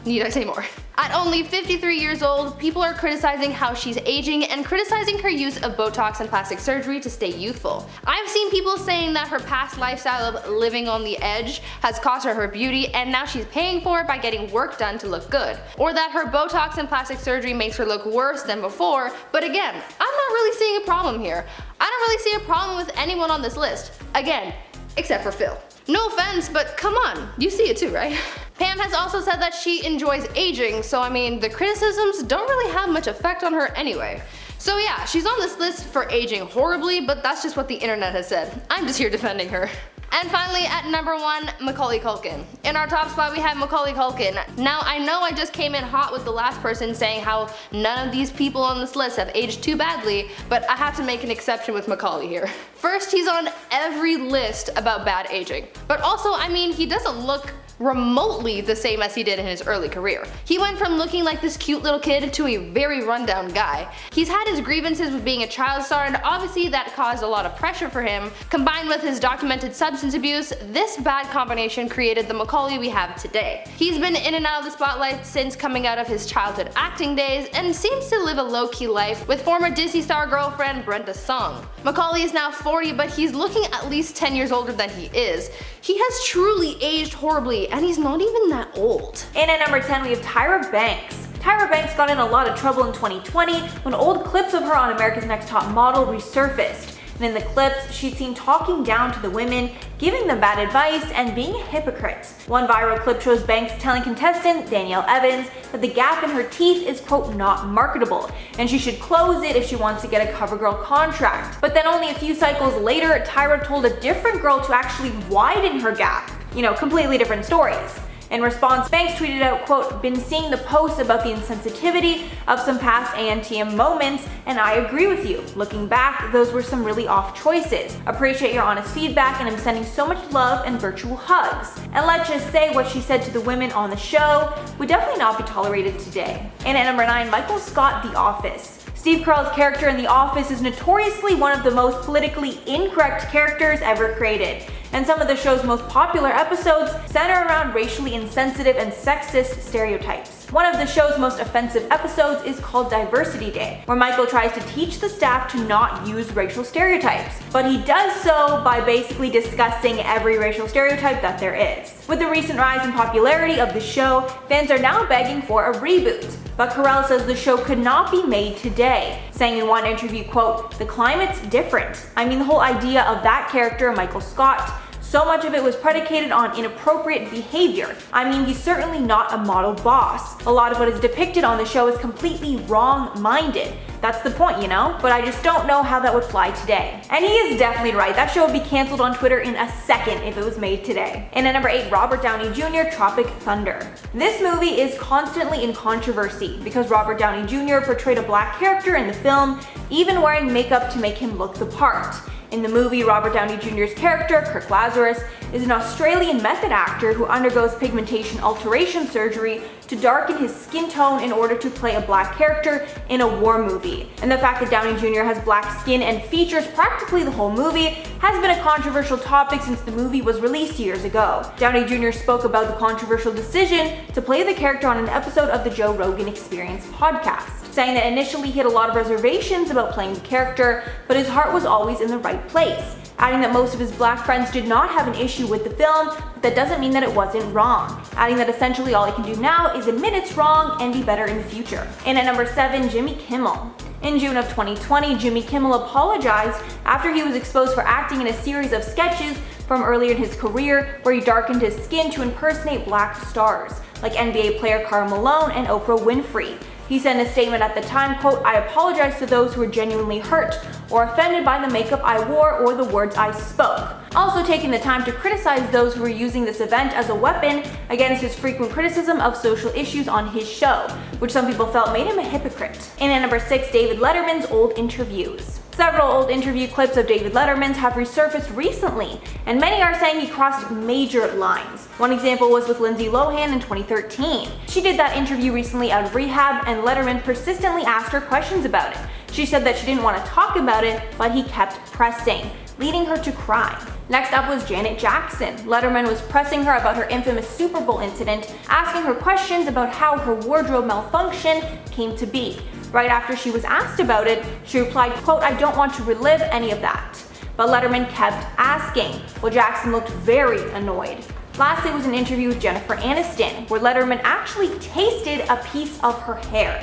Need I say more? At only 53 years old, people are criticizing how she's aging and criticizing her use of Botox and plastic surgery to stay youthful. I've seen people saying that her past lifestyle of living on the edge has cost her her beauty and now she's paying for it by getting work done to look good. Or that her Botox and plastic surgery makes her look worse than before, but again, I'm not really seeing a problem here. I don't really see a problem with anyone on this list. Again, except for Phil. No offense, but come on, you see it too, right? Pam has also said that she enjoys aging, so I mean, the criticisms don't really have much effect on her anyway. So yeah, she's on this list for aging horribly, but that's just what the internet has said. I'm just here defending her. And finally, at number 1, Macaulay Culkin. In our top spot, we have Macaulay Culkin. Now, I know I just came in hot with the last person saying how none of these people on this list have aged too badly, but I have to make an exception with Macaulay here. First, he's on every list about bad aging. But also, I mean, he doesn't look remotely the same as he did in his early career. He went from looking like this cute little kid to a very rundown guy. He's had his grievances with being a child star, and obviously that caused a lot of pressure for him. Combined with his documented substance abuse, this bad combination created the Macaulay we have today. He's been in and out of the spotlight since coming out of his childhood acting days and seems to live a low-key life with former Disney star girlfriend Brenda Song. Macaulay is now 40, but he's looking at least 10 years older than he is. He has truly aged horribly, and he's not even that old. And at number 10 we have Tyra Banks. Tyra Banks got in a lot of trouble in 2020 when old clips of her on America's Next Top Model resurfaced. And in the clips, she's seen talking down to the women, giving them bad advice, and being a hypocrite. One viral clip shows Banks telling contestant Danielle Evans that the gap in her teeth is quote not marketable, and she should close it if she wants to get a CoverGirl contract. But then only a few cycles later, Tyra told a different girl to actually widen her gap. You know, completely different stories. In response, Banks tweeted out, quote, "Been seeing the posts about the insensitivity of some past ANTM moments, and I agree with you. Looking back, those were some really off choices. Appreciate your honest feedback, and I'm sending so much love and virtual hugs." And let's just say what she said to the women on the show would definitely not be tolerated today. And at number 9, Michael Scott, The Office. Steve Carell's character in The Office is notoriously one of the most politically incorrect characters ever created, and some of the show's most popular episodes center around racially insensitive and sexist stereotypes. One of the show's most offensive episodes is called Diversity Day, where Michael tries to teach the staff to not use racial stereotypes, but he does so by basically discussing every racial stereotype that there is. With the recent rise in popularity of the show, fans are now begging for a reboot, but Carell says the show could not be made today, saying in one interview, quote, "The climate's different. I mean, the whole idea of that character, Michael Scott, so much of it was predicated on inappropriate behavior. I mean, he's certainly not a model boss. A lot of what is depicted on the show is completely wrong-minded. That's the point, you know? But I just don't know how that would fly today." And he is definitely right. That show would be canceled on Twitter in a second if it was made today. And at number 8, Robert Downey Jr., Tropic Thunder. This movie is constantly in controversy because Robert Downey Jr. portrayed a black character in the film, even wearing makeup to make him look the part. In the movie, Robert Downey Jr.'s character, Kirk Lazarus, is an Australian method actor who undergoes pigmentation alteration surgery to darken his skin tone in order to play a black character in a war movie. And the fact that Downey Jr. has black skin and features practically the whole movie has been a controversial topic since the movie was released years ago. Downey Jr. spoke about the controversial decision to play the character on an episode of the Joe Rogan Experience podcast, saying that initially he had a lot of reservations about playing the character, but his heart was always in the right place. Adding that most of his black friends did not have an issue with the film, but that doesn't mean that it wasn't wrong. Adding that essentially all he can do now is admit it's wrong and be better in the future. And at number 7, Jimmy Kimmel. In June of 2020, Jimmy Kimmel apologized after he was exposed for acting in a series of sketches from earlier in his career where he darkened his skin to impersonate black stars, like NBA player Karl Malone and Oprah Winfrey. He said in a statement at the time, quote, "I apologize to those who were genuinely hurt or offended by the makeup I wore or the words I spoke." Also taking the time to criticize those who were using this event as a weapon against his frequent criticism of social issues on his show, which some people felt made him a hypocrite. And at number 6, David Letterman's old interviews. Several old interview clips of David Letterman's have resurfaced recently, and many are saying he crossed major lines. One example was with Lindsay Lohan in 2013. She did that interview recently out of rehab, and Letterman persistently asked her questions about it. She said that she didn't want to talk about it, but he kept pressing, leading her to cry. Next up was Janet Jackson. Letterman was pressing her about her infamous Super Bowl incident, asking her questions about how her wardrobe malfunction came to be. Right after she was asked about it, she replied, quote, "I don't want to relive any of that." But Letterman kept asking, while Jackson looked very annoyed. Lastly was an interview with Jennifer Aniston, where Letterman actually tasted a piece of her hair.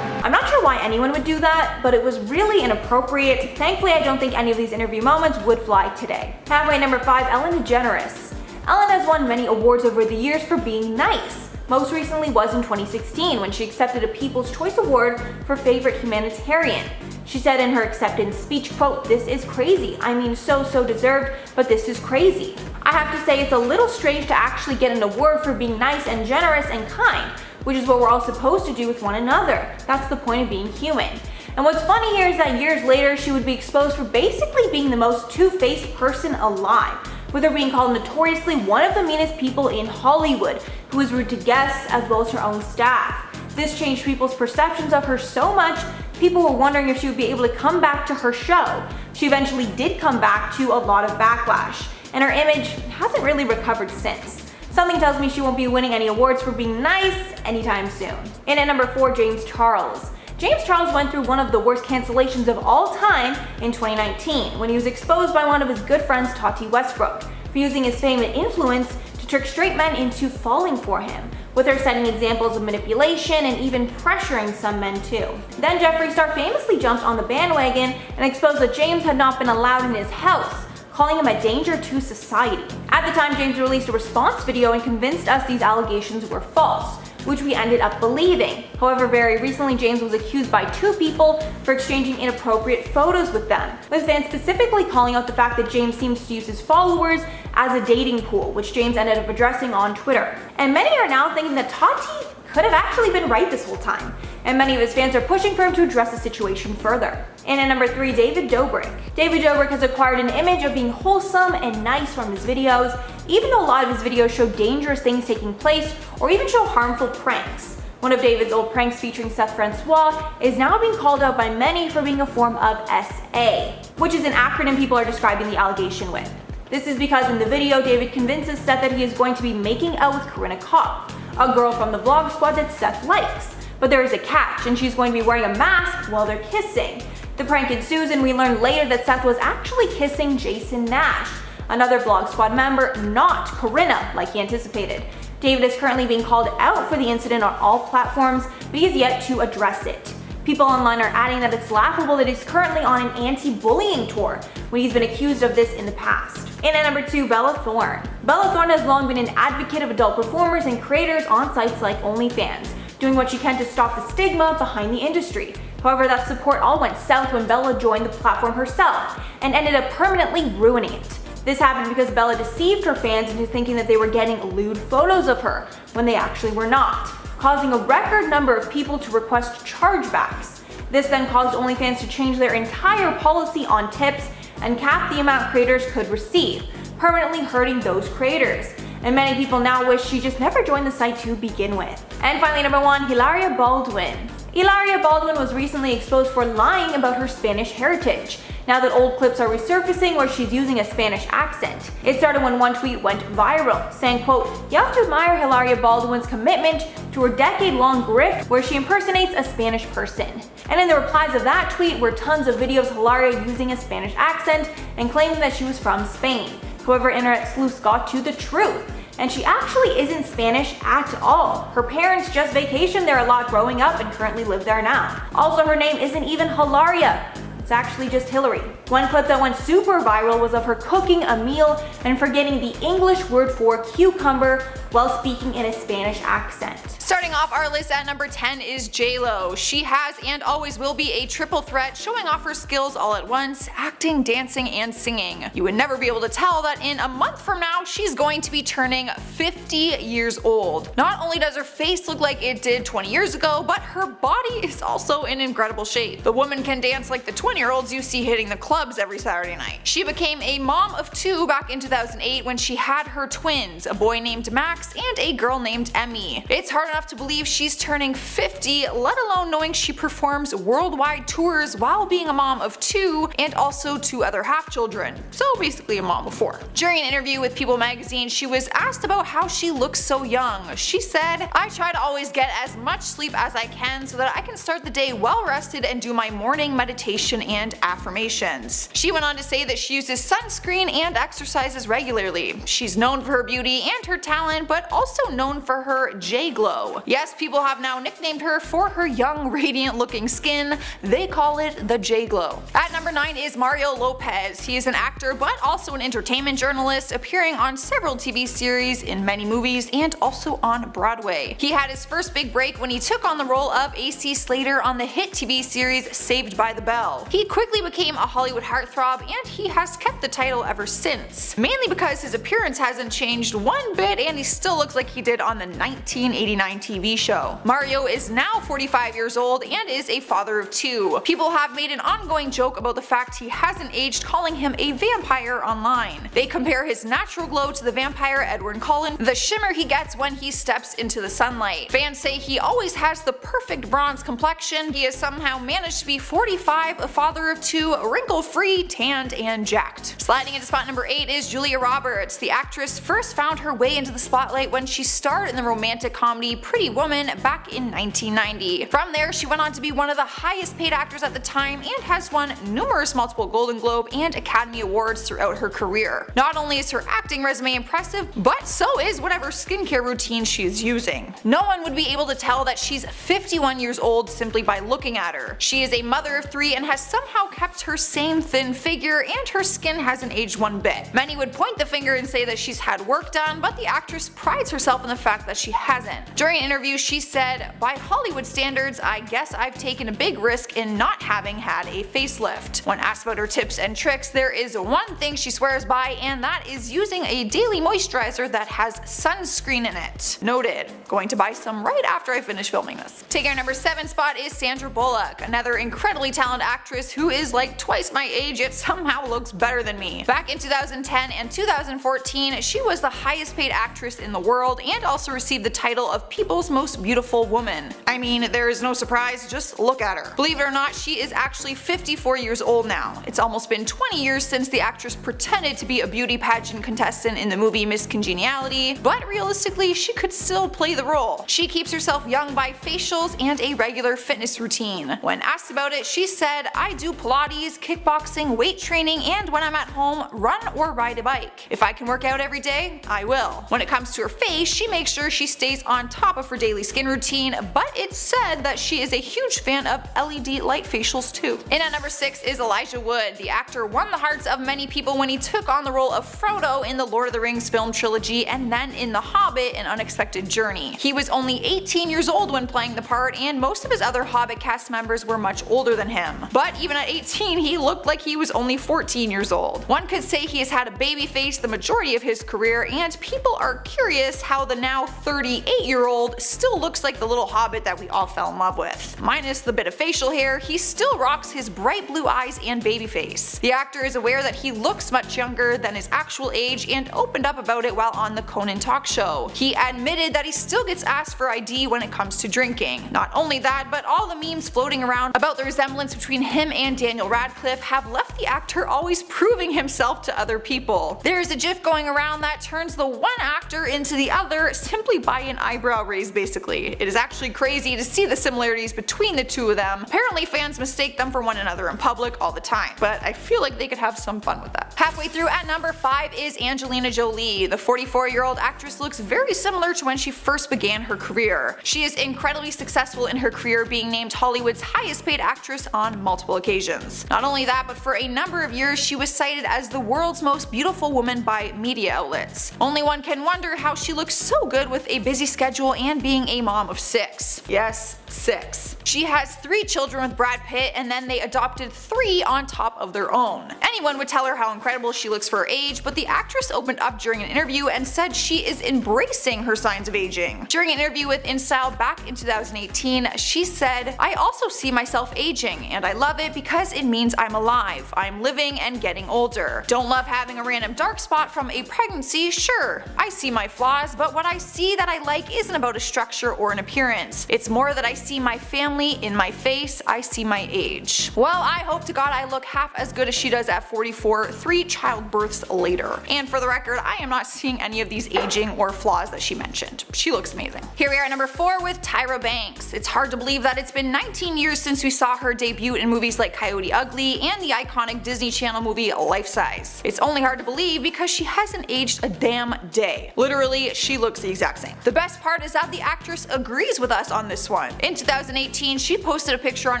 I'm not sure why anyone would do that, but it was really inappropriate. Thankfully, I don't think any of these interview moments would fly today. Halfway number 5, Ellen DeGeneres. Ellen has won many awards over the years for being nice. Most recently was in 2016 when she accepted a People's Choice Award for Favorite Humanitarian. She said in her acceptance speech, quote, "This is crazy. I mean, so deserved, but this is crazy. I have to say it's a little strange to actually get an award for being nice and generous and kind, which is what we're all supposed to do with one another. That's the point of being human." And what's funny here is that years later, she would be exposed for basically being the most two-faced person alive, with her being called notoriously one of the meanest people in Hollywood, who was rude to guests as well as her own staff. This changed people's perceptions of her so much People were wondering if she would be able to come back to her show. She eventually did come back to a lot of backlash, and her image hasn't really recovered since. Something tells me she won't be winning any awards for being nice anytime soon. And at number 4, James Charles. James Charles went through one of the worst cancellations of all time in 2019 when he was exposed by one of his good friends, Tati Westbrook, for using his fame and influence to trick straight men into falling for him, with her setting examples of manipulation and even pressuring some men too. Then Jeffree Star famously jumped on the bandwagon and exposed that James had not been allowed in his house, calling him a danger to society. At the time, James released a response video and convinced us these allegations were false, which we ended up believing. However, very recently, James was accused by 2 people for exchanging inappropriate photos with them, with fans specifically calling out the fact that James seems to use his followers as a dating pool, which James ended up addressing on Twitter. And many are now thinking that Tati could have actually been right this whole time, and many of his fans are pushing for him to address the situation further. And at number 3, David Dobrik. David Dobrik has acquired an image of being wholesome and nice from his videos, even though a lot of his videos show dangerous things taking place or even show harmful pranks. One of David's old pranks featuring Seth Francois is now being called out by many for being a form of SA, which is an acronym people are describing the allegation with. This is because in the video, David convinces Seth that he is going to be making out with Corinna Kopf, a girl from the vlog squad that Seth likes. But there is a catch, and she's going to be wearing a mask while they're kissing. The prank ensues, and we learn later that Seth was actually kissing Jason Nash, another vlog squad member, not Corinna like he anticipated. David is currently being called out for the incident on all platforms, but he has yet to address it. People online are adding that it's laughable that he's currently on an anti-bullying tour when he's been accused of this in the past. And at number 2, Bella Thorne. Bella Thorne has long been an advocate of adult performers and creators on sites like OnlyFans, doing what she can to stop the stigma behind the industry. However, that support all went south when Bella joined the platform herself and ended up permanently ruining it. This happened because Bella deceived her fans into thinking that they were getting lewd photos of her when they actually were not, causing a record number of people to request chargebacks. This then caused OnlyFans to change their entire policy on tips and cap the amount creators could receive, permanently hurting those creators. And many people now wish she just never joined the site to begin with. And finally, number 1, Hilaria Baldwin. Hilaria Baldwin was recently exposed for lying about her Spanish heritage, now that old clips are resurfacing where she's using a Spanish accent. It started when one tweet went viral, saying, quote, "You have to admire Hilaria Baldwin's commitment to her decade-long grift where she impersonates a Spanish person." And in the replies of that tweet were tons of videos of Hilaria using a Spanish accent and claiming that she was from Spain. However, internet sleuths got to the truth, and she actually isn't Spanish at all. Her parents just vacationed there a lot growing up and currently live there now. Also, her name isn't even Hilaria. It's actually just Hillary. One clip that went super viral was of her cooking a meal and forgetting the English word for cucumber while speaking in a Spanish accent. Starting off our list at number 10 is J-Lo. She has and always will be a triple threat, showing off her skills all at once, acting, dancing, and singing. You would never be able to tell that in a month from now, she's going to be turning 50 years old. Not only does her face look like it did 20 years ago, but her body is also in incredible shape. The woman can dance like the 20-year-olds you see hitting the clubs every Saturday night. She became a mom of 2 back in 2008 when she had her twins, a boy named Max and a girl named Emmy. It's hard enough to believe she's turning 50, let alone knowing she performs worldwide tours while being a mom of 2 and also 2 other half-children, so basically a mom of 4. During an interview with People magazine, she was asked about how she looks so young. She said, "I try to always get as much sleep as I can so that I can start the day well rested and do my morning meditation and affirmations." She went on to say that she uses sunscreen and exercises regularly. She's known for her beauty and her talent, but also known for her J-Glow. Yes, people have now nicknamed her for her young, radiant looking skin. They call it the J-Glow. At number 9 is Mario Lopez. He is an actor but also an entertainment journalist, appearing on several TV series, in many movies, and also on Broadway. He had his first big break when he took on the role of AC Slater on the hit TV series Saved by the Bell. He quickly became a Hollywood Hollywood heartthrob, and he has kept the title ever since. Mainly because his appearance hasn't changed one bit and he still looks like he did on the 1989 TV show. Mario is now 45 years old and is a father of 2. People have made an ongoing joke about the fact he hasn't aged, calling him a vampire online. They compare his natural glow to the vampire Edward Cullen, the shimmer he gets when he steps into the sunlight. Fans say he always has the perfect bronze complexion. He has somehow managed to be 45, a father of 2, wrinkle-free, tanned, and jacked. Sliding into spot number 8 is Julia Roberts. The actress first found her way into the spotlight when she starred in the romantic comedy Pretty Woman back in 1990. From there, she went on to be one of the highest paid actors at the time and has won numerous multiple Golden Globe and Academy Awards throughout her career. Not only is her acting resume impressive, but so is whatever skincare routine she is using. No one would be able to tell that she's 51 years old simply by looking at her. She is a mother of 3 and has somehow kept her same thin figure, and her skin hasn't aged one bit. Many would point the finger and say that she's had work done, but the actress prides herself in the fact that she hasn't. During an interview, she said, "By Hollywood standards, I guess I've taken a big risk in not having had a facelift." When asked about her tips and tricks, there is one thing she swears by, and that is using a daily moisturizer that has sunscreen in it. Noted. Going to buy some right after I finish filming this. Taking our number 7 spot is Sandra Bullock, another incredibly talented actress who is like twice my age yet somehow looks better than me. Back in 2010 and 2014, she was the highest paid actress in the world and also received the title of People's Most Beautiful Woman. I mean, there is no surprise, just look at her. Believe it or not, she is actually 54 years old now. It's almost been 20 years since the actress pretended to be a beauty pageant contestant in the movie Miss Congeniality, but realistically, she could still play the role. She keeps herself young by facials and a regular fitness routine. When asked about it, she said, "I do Pilates, kickboxing, weight training, and when I'm at home, run or ride a bike. If I can work out every day, I will." When it comes to her face, she makes sure she stays on top of her daily skin routine, but it's said that she is a huge fan of LED light facials too. In at number 6 is Elijah Wood. The actor won the hearts of many people when he took on the role of Frodo in the Lord of the Rings film trilogy and then in The Hobbit: An Unexpected Journey. He was only 18 years old when playing the part, and most of his other Hobbit cast members were much older than him. But even at 18, he looked like he was only 14 years old. One could say he has had a baby face the majority of his career, and people are curious how the now 38-year-old still looks like the little hobbit that we all fell in love with. Minus the bit of facial hair, he still rocks his bright blue eyes and baby face. The actor is aware that he looks much younger than his actual age and opened up about it while on the Conan talk show. He admitted that he still gets asked for ID when it comes to drinking. Not only that, but all the memes floating around about the resemblance between him and Daniel Radcliffe have left the actor always proving himself to other people. There's a gif going around that turns the one actor into the other simply by an eyebrow raise basically. It is actually crazy to see the similarities between the two of them. Apparently fans mistake them for one another in public all the time, but I feel like they could have some fun with that. Halfway through at number 5 is Angelina Jolie. The 44-year-old actress looks very similar to when she first began her career. She is incredibly successful in her career, being named Hollywood's highest paid actress on multiple occasions. Not only that, but for a number of years she was cited as the world's most beautiful woman by media outlets. Only one can wonder how she looks so good with a busy schedule and being a mom of 6. Yes, 6. She has 3 children with Brad Pitt, and then they adopted 3 on top of their own. Anyone would tell her how incredible she looks for her age, but the actress opened up during an interview and said she is embracing her signs of aging. During an interview with InStyle back in 2018, she said, "I also see myself aging, and I love it because it means I'm alive. I'm living and getting older. Don't love having a random dark spot from a pregnancy, sure. I see my flaws, but what I see that I like isn't about a structure or an appearance. It's more that I see my family in my face, I see my age." Well, I hope to God I look half as good as she does at 44, 3 childbirths later. And for the record, I am not seeing any of these aging or flaws that she mentioned. She looks amazing. Here we are at number 4 with Tyra Banks. It's hard to believe that it's been 19 years since we saw her debut in movies like Coyote Ugly and the iconic Disney Channel movie Life Size. It's only hard to believe because she hasn't aged a damn day. Literally, she looks the exact same. The best part is that the actress agrees with us on this one. In 2018, she posted a picture on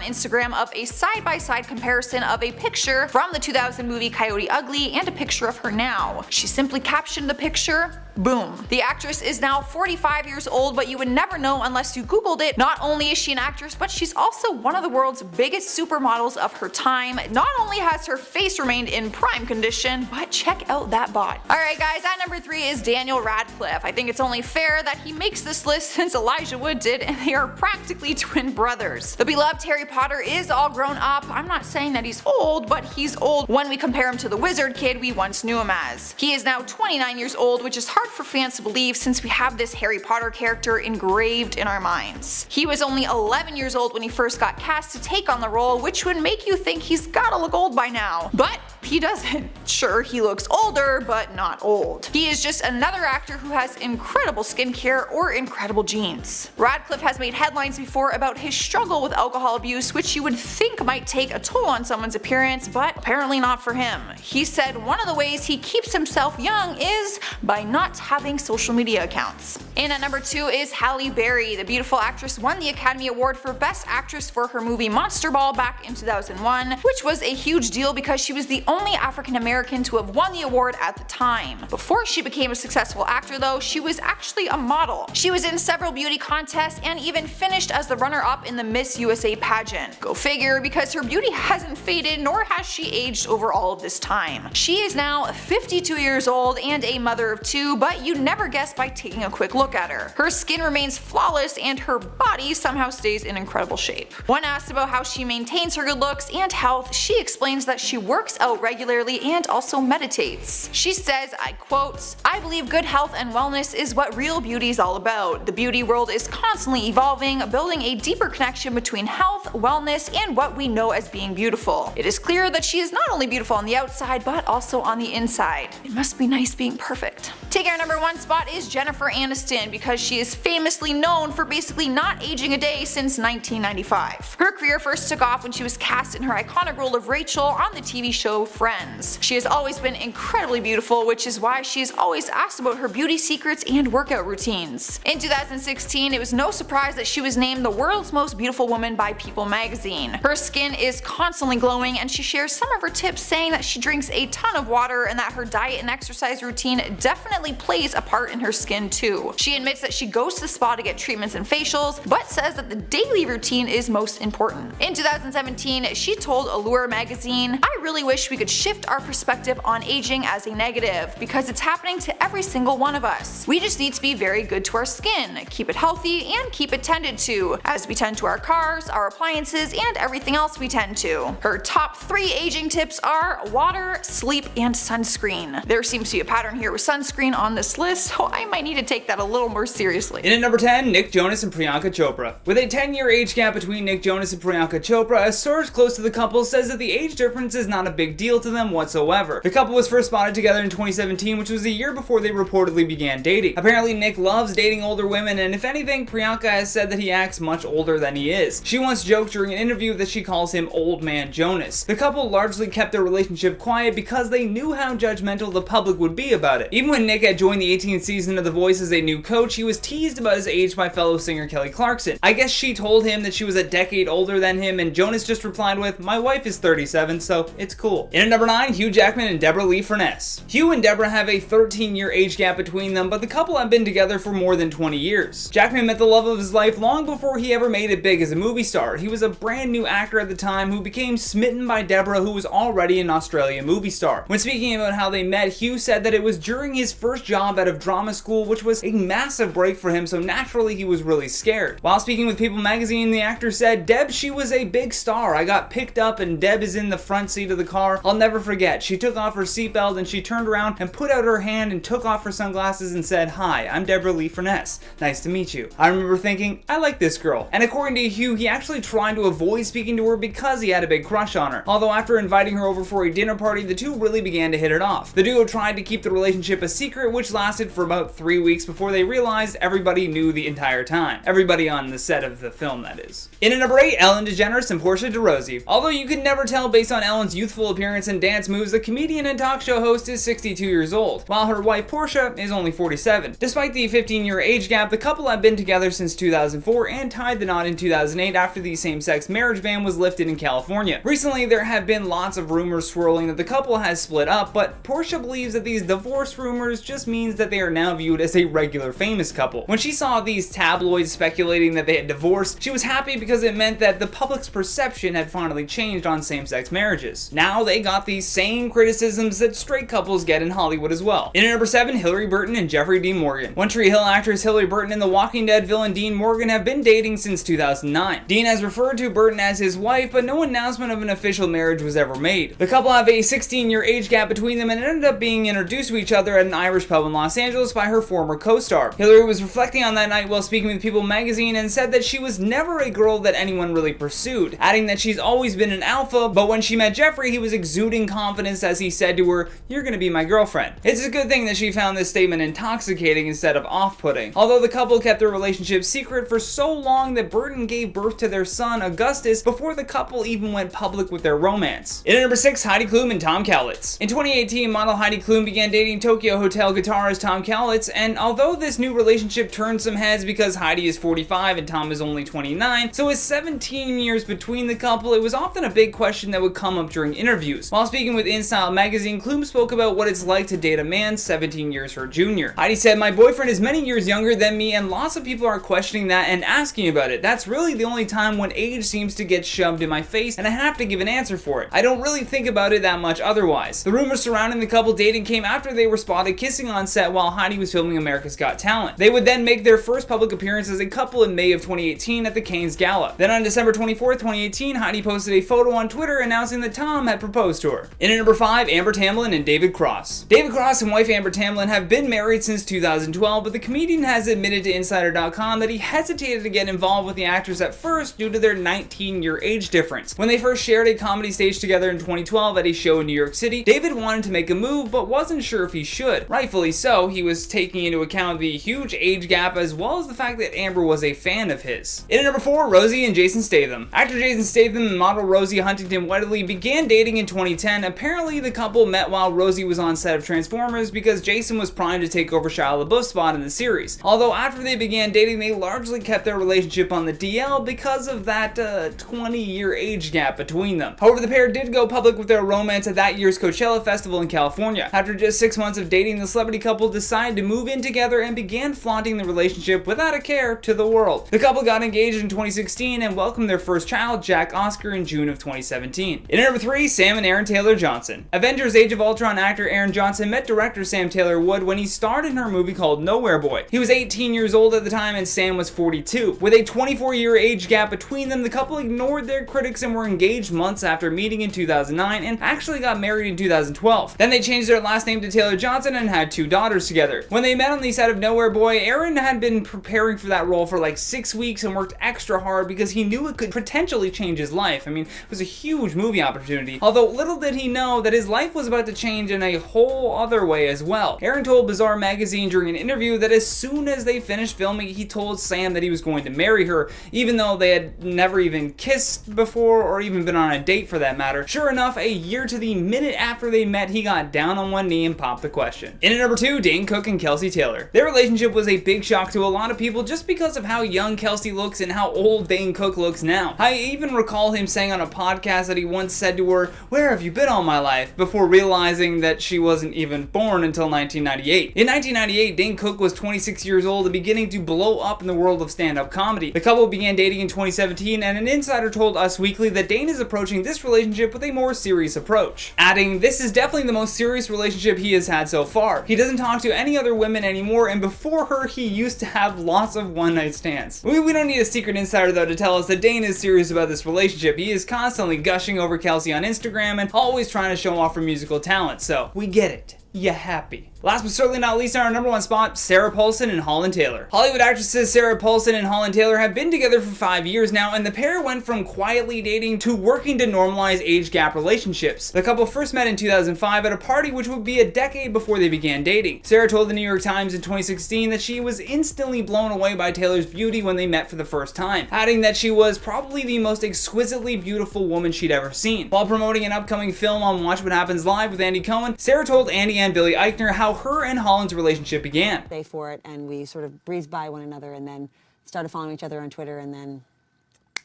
Instagram of a side-by-side comparison of a picture from the 2000 movie Coyote Ugly and a picture of her now. She simply captioned the picture, Boom. The actress is now 45 years old, but you would never know unless you googled it. Not only is she an actress, but she's also one of the world's biggest supermodels of her time. Not only has her face remained in prime condition, but check out that bod. Alright guys, at number 3 is Daniel Radcliffe. I think it's only fair that he makes this list since Elijah Wood did, and they are practically twin brothers. The beloved Harry Potter is all grown up. I'm not saying that he's old, but he's old when we compare him to the wizard kid we once knew him as. He is now 29 years old, which is hard for fans to believe since we have this Harry Potter character engraved in our minds. He was only 11 years old when he first got cast to take on the role, which would make you think he's gotta look old by now. But he doesn't. Sure, he looks older, but not old. He is just another actor who has incredible skincare or incredible genes. Radcliffe has made headlines before about his struggle with alcohol abuse, which you would think might take a toll on someone's appearance, but apparently not for him. He said one of the ways he keeps himself young is by not having social media accounts. And at number 2 is Halle Berry. The beautiful actress won the Academy Award for Best Actress for her movie Monster Ball back in 2001, which was a huge deal because she was the only African American to have won the award at the time. Before she became a successful actor though, she was actually a model. She was in several beauty contests and even finished as the runner-up in the Miss USA pageant. Go figure, because her beauty hasn't faded nor has she aged over all of this time. She is now 52 years old and a mother of 2, but you'd never guess by taking a quick look at her. Her skin remains flawless and her body somehow stays in incredible shape. When asked about how she maintains her good looks and health, she explains that she works out regularly and also meditates. She says, I quote, "I believe good health and wellness is what real beauty is all about. The beauty world is constantly evolving, building a deeper connection between health, wellness, and what we know as being beautiful. It is clear that she is not only beautiful on the outside, but also on the inside. It must be nice being perfect." Taking our number 1 spot is Jennifer Aniston, because she is famously known for basically not aging a day since 1995. Her career first took off when she was cast in her iconic role of Rachel on the TV show Friends. She has always been incredibly beautiful, which is why she is always asked about her beauty secrets and workout routines. In 2016, it was no surprise that she was named the world's most beautiful woman by People magazine. Her skin is constantly glowing, and she shares some of her tips, saying that she drinks a ton of water and that her diet and exercise routine definitely plays a part in her skin too. She admits that she goes to the spa to get treatments and facials, but says that the daily routine is most important. In 2017, she told Allure magazine, "I really wish we could shift our perspective on aging as a negative, because it's happening to every single one of us. We just need to be very good to our skin, keep it healthy, and keep it tended to, as we tend to our cars, our appliances, and everything else we tend to." Her top 3 aging tips are water, sleep, and sunscreen. There seems to be a pattern here with sunscreen on this list, so I might need to take that a little more seriously. In at number 10, Nick Jonas and Priyanka Chopra. With a 10-year age gap between Nick Jonas and Priyanka Chopra, a source close to the couple says that the age difference is not a big deal to them whatsoever. The couple was first spotted together in 2017, which was a year before they reportedly began dating. Apparently Nick loves dating older women, and if anything, Priyanka has said that he acts much older than he is. She once joked during an interview that she calls him Old Man Jonas. The couple largely kept their relationship quiet because they knew how judgmental the public would be about it. Even when Nick had joined the 18th season of The Voice as a new coach, he was teased about his age by fellow singer Kelly Clarkson. I guess she told him that she was a decade older than him, and Jonas just replied with, "My wife is 37, so it's cool." In at number 9, Hugh Jackman and Deborah Lee Furness. Hugh and Deborah have a 13-year age gap between them, but the couple have been together for more than 20 years. Jackman met the love of his life long before he ever made it big as a movie star. He was a brand new actor at the time who became smitten by Deborah, who was already an Australian movie star. When speaking about how they met, Hugh said that it was during his first job out of drama school, which was a massive break for him, so naturally he was really scared. While speaking with People magazine, the actor said, "Deb, she was a big star. I got picked up and Deb is in the front seat of the car. I'll never forget. She took off her seatbelt and she turned around and put out her hand and took off her sunglasses and said, 'Hi, I'm Deborah Lee Furness. Nice to meet you.' I remember thinking, I like this girl." And according to Hugh, he actually tried to avoid speaking to her because he had a big crush on her. Although after inviting her over for a dinner party, the two really began to hit it off. The duo tried to keep the relationship a secret, which lasted for about 3 weeks before they they realized everybody knew the entire time. Everybody on the set of the film, that is. In at number 8, Ellen DeGeneres and Portia de Rossi. Although you could never tell based on Ellen's youthful appearance and dance moves, the comedian and talk show host is 62 years old, while her wife Portia is only 47. Despite the 15-year age gap, the couple have been together since 2004 and tied the knot in 2008 after the same-sex marriage ban was lifted in California. Recently, there have been lots of rumors swirling that the couple has split up, but Portia believes that these divorce rumors just means that they are now viewed as a regular famous couple. When she saw these tabloids speculating that they had divorced, she was happy because it meant that the public's perception had finally changed on same-sex marriages. Now they got these same criticisms that straight couples get in Hollywood as well. In at number 7, Hilarie Burton and Jeffrey Dean Morgan. One Tree Hill actress Hilarie Burton and The Walking Dead villain Dean Morgan have been dating since 2009. Dean has referred to Burton as his wife, but no announcement of an official marriage was ever made. The couple have a 16-year age gap between them and ended up being introduced to each other at an Irish pub in Los Angeles by her former co-star. Hilarie was reflecting on that night while speaking with People magazine and said that she was never a girl that anyone really pursued, adding that she's always been an alpha, but when she met Jeffrey, he was exuding confidence as he said to her, "You're gonna be my girlfriend." It's a good thing that she found this statement intoxicating instead of off-putting. Although the couple kept their relationship secret for so long that Burton gave birth to their son, Augustus, before the couple even went public with their romance. In at number 6, Heidi Klum and Tom Kaulitz. In 2018, model Heidi Klum began dating Tokyo Hotel guitarist Tom Kaulitz, and although this new relationship turned some heads because Heidi is 45 and Tom is only 29, so with 17 years between the couple, it was often a big question that would come up during interviews. While speaking with InStyle magazine, Klum spoke about what it's like to date a man 17 years her junior. Heidi said, "My boyfriend is many years younger than me, and lots of people are questioning that and asking about it. That's really the only time when age seems to get shoved in my face, and I have to give an answer for it. I don't really think about it that much otherwise." The rumors surrounding the couple dating came after they were spotted kissing on set while Heidi was filming America's Got Talent. They would then make their first public appearance as a couple in May of 2018 at the Canes Gala. Then on December 24th, 2018, Heidi posted a photo on Twitter announcing that Tom had proposed to her. In at number 5, Amber Tamblyn and David Cross. David Cross and wife Amber Tamblyn have been married since 2012, but the comedian has admitted to Insider.com that he hesitated to get involved with the actress at first due to their 19-year age difference. When they first shared a comedy stage together in 2012 at a show in New York City, David wanted to make a move but wasn't sure if he should. Rightfully so, he was taking into account the huge age gap as well as the fact that Amber was a fan of his. In at number 4, Rosie and Jason Statham. Actor Jason Statham and model Rosie Huntington Whiteley began dating in 2010. Apparently, the couple met while Rosie was on set of Transformers because Jason was primed to take over Shia LaBeouf's spot in the series. Although after they began dating, they largely kept their relationship on the DL because of that 20-year age gap between them. However, the pair did go public with their romance at that year's Coachella Festival in California. After just 6 months of dating, the celebrity couple decided to move in together and began flaunting the relationship without a care to the world. The couple got engaged in 2016 and welcomed their first child, Jack Oscar, in June of 2017. In at number 3, Sam and Aaron Taylor Johnson. Avengers Age of Ultron actor Aaron Johnson met director Sam Taylor Wood when he starred in her movie called Nowhere Boy. He was 18 years old at the time and Sam was 42. With a 24-year age gap between them, the couple ignored their critics and were engaged months after meeting in 2009 and actually got married in 2012. Then they changed their last name to Taylor Johnson and had 2 daughters together. When they met on the set of Nowhere Boy, Aaron had been preparing for that role for like 6 weeks and worked extra hard because he knew it could potentially change his life. I mean, it was a huge movie opportunity, although little did he know that his life was about to change in a whole other way as well. Aaron told Bizarre magazine during an interview that as soon as they finished filming, he told Sam that he was going to marry her, even though they had never even kissed before or even been on a date for that matter. Sure enough, a year to the minute after they met, he got down on one knee and popped the question. In at number 2, Dane Cook and Kelsey Taylor. Their relationship was a big shock to a lot of people just because of how young Kelsey looks and how old Dane Cook looks now. I even recall him saying on a podcast that he once said to her, "Where have you been all my life?" before realizing that she wasn't even born until 1998. In 1998, Dane Cook was 26 years old and beginning to blow up in the world of stand-up comedy. The couple began dating in 2017, and an insider told Us Weekly that Dane is approaching this relationship with a more serious approach, adding, "This is definitely the most serious relationship he has had so far. He doesn't talk to any other women anymore, and before her, he used to have lots of one-night stands." We don't need a secret insider though to tell us that Dane is serious about this relationship. He is constantly gushing over Kelsey on Instagram and always trying to show off her musical talent, so we get it. you happy. Last but certainly not least, on our number 1 spot, Sarah Paulson and Holland Taylor. Hollywood actresses Sarah Paulson and Holland Taylor have been together for 5 years now, and the pair went from quietly dating to working to normalize age gap relationships. The couple first met in 2005 at a party which would be a decade before they began dating. Sarah told the New York Times in 2016 that she was instantly blown away by Taylor's beauty when they met for the first time, adding that she was probably the most exquisitely beautiful woman she'd ever seen. While promoting an upcoming film on Watch What Happens Live with Andy Cohen, Sarah told Andy and Billy Eichner how her and Holland's relationship began. Day for it, and we sort of breezed by one another and then started following each other on Twitter, and then...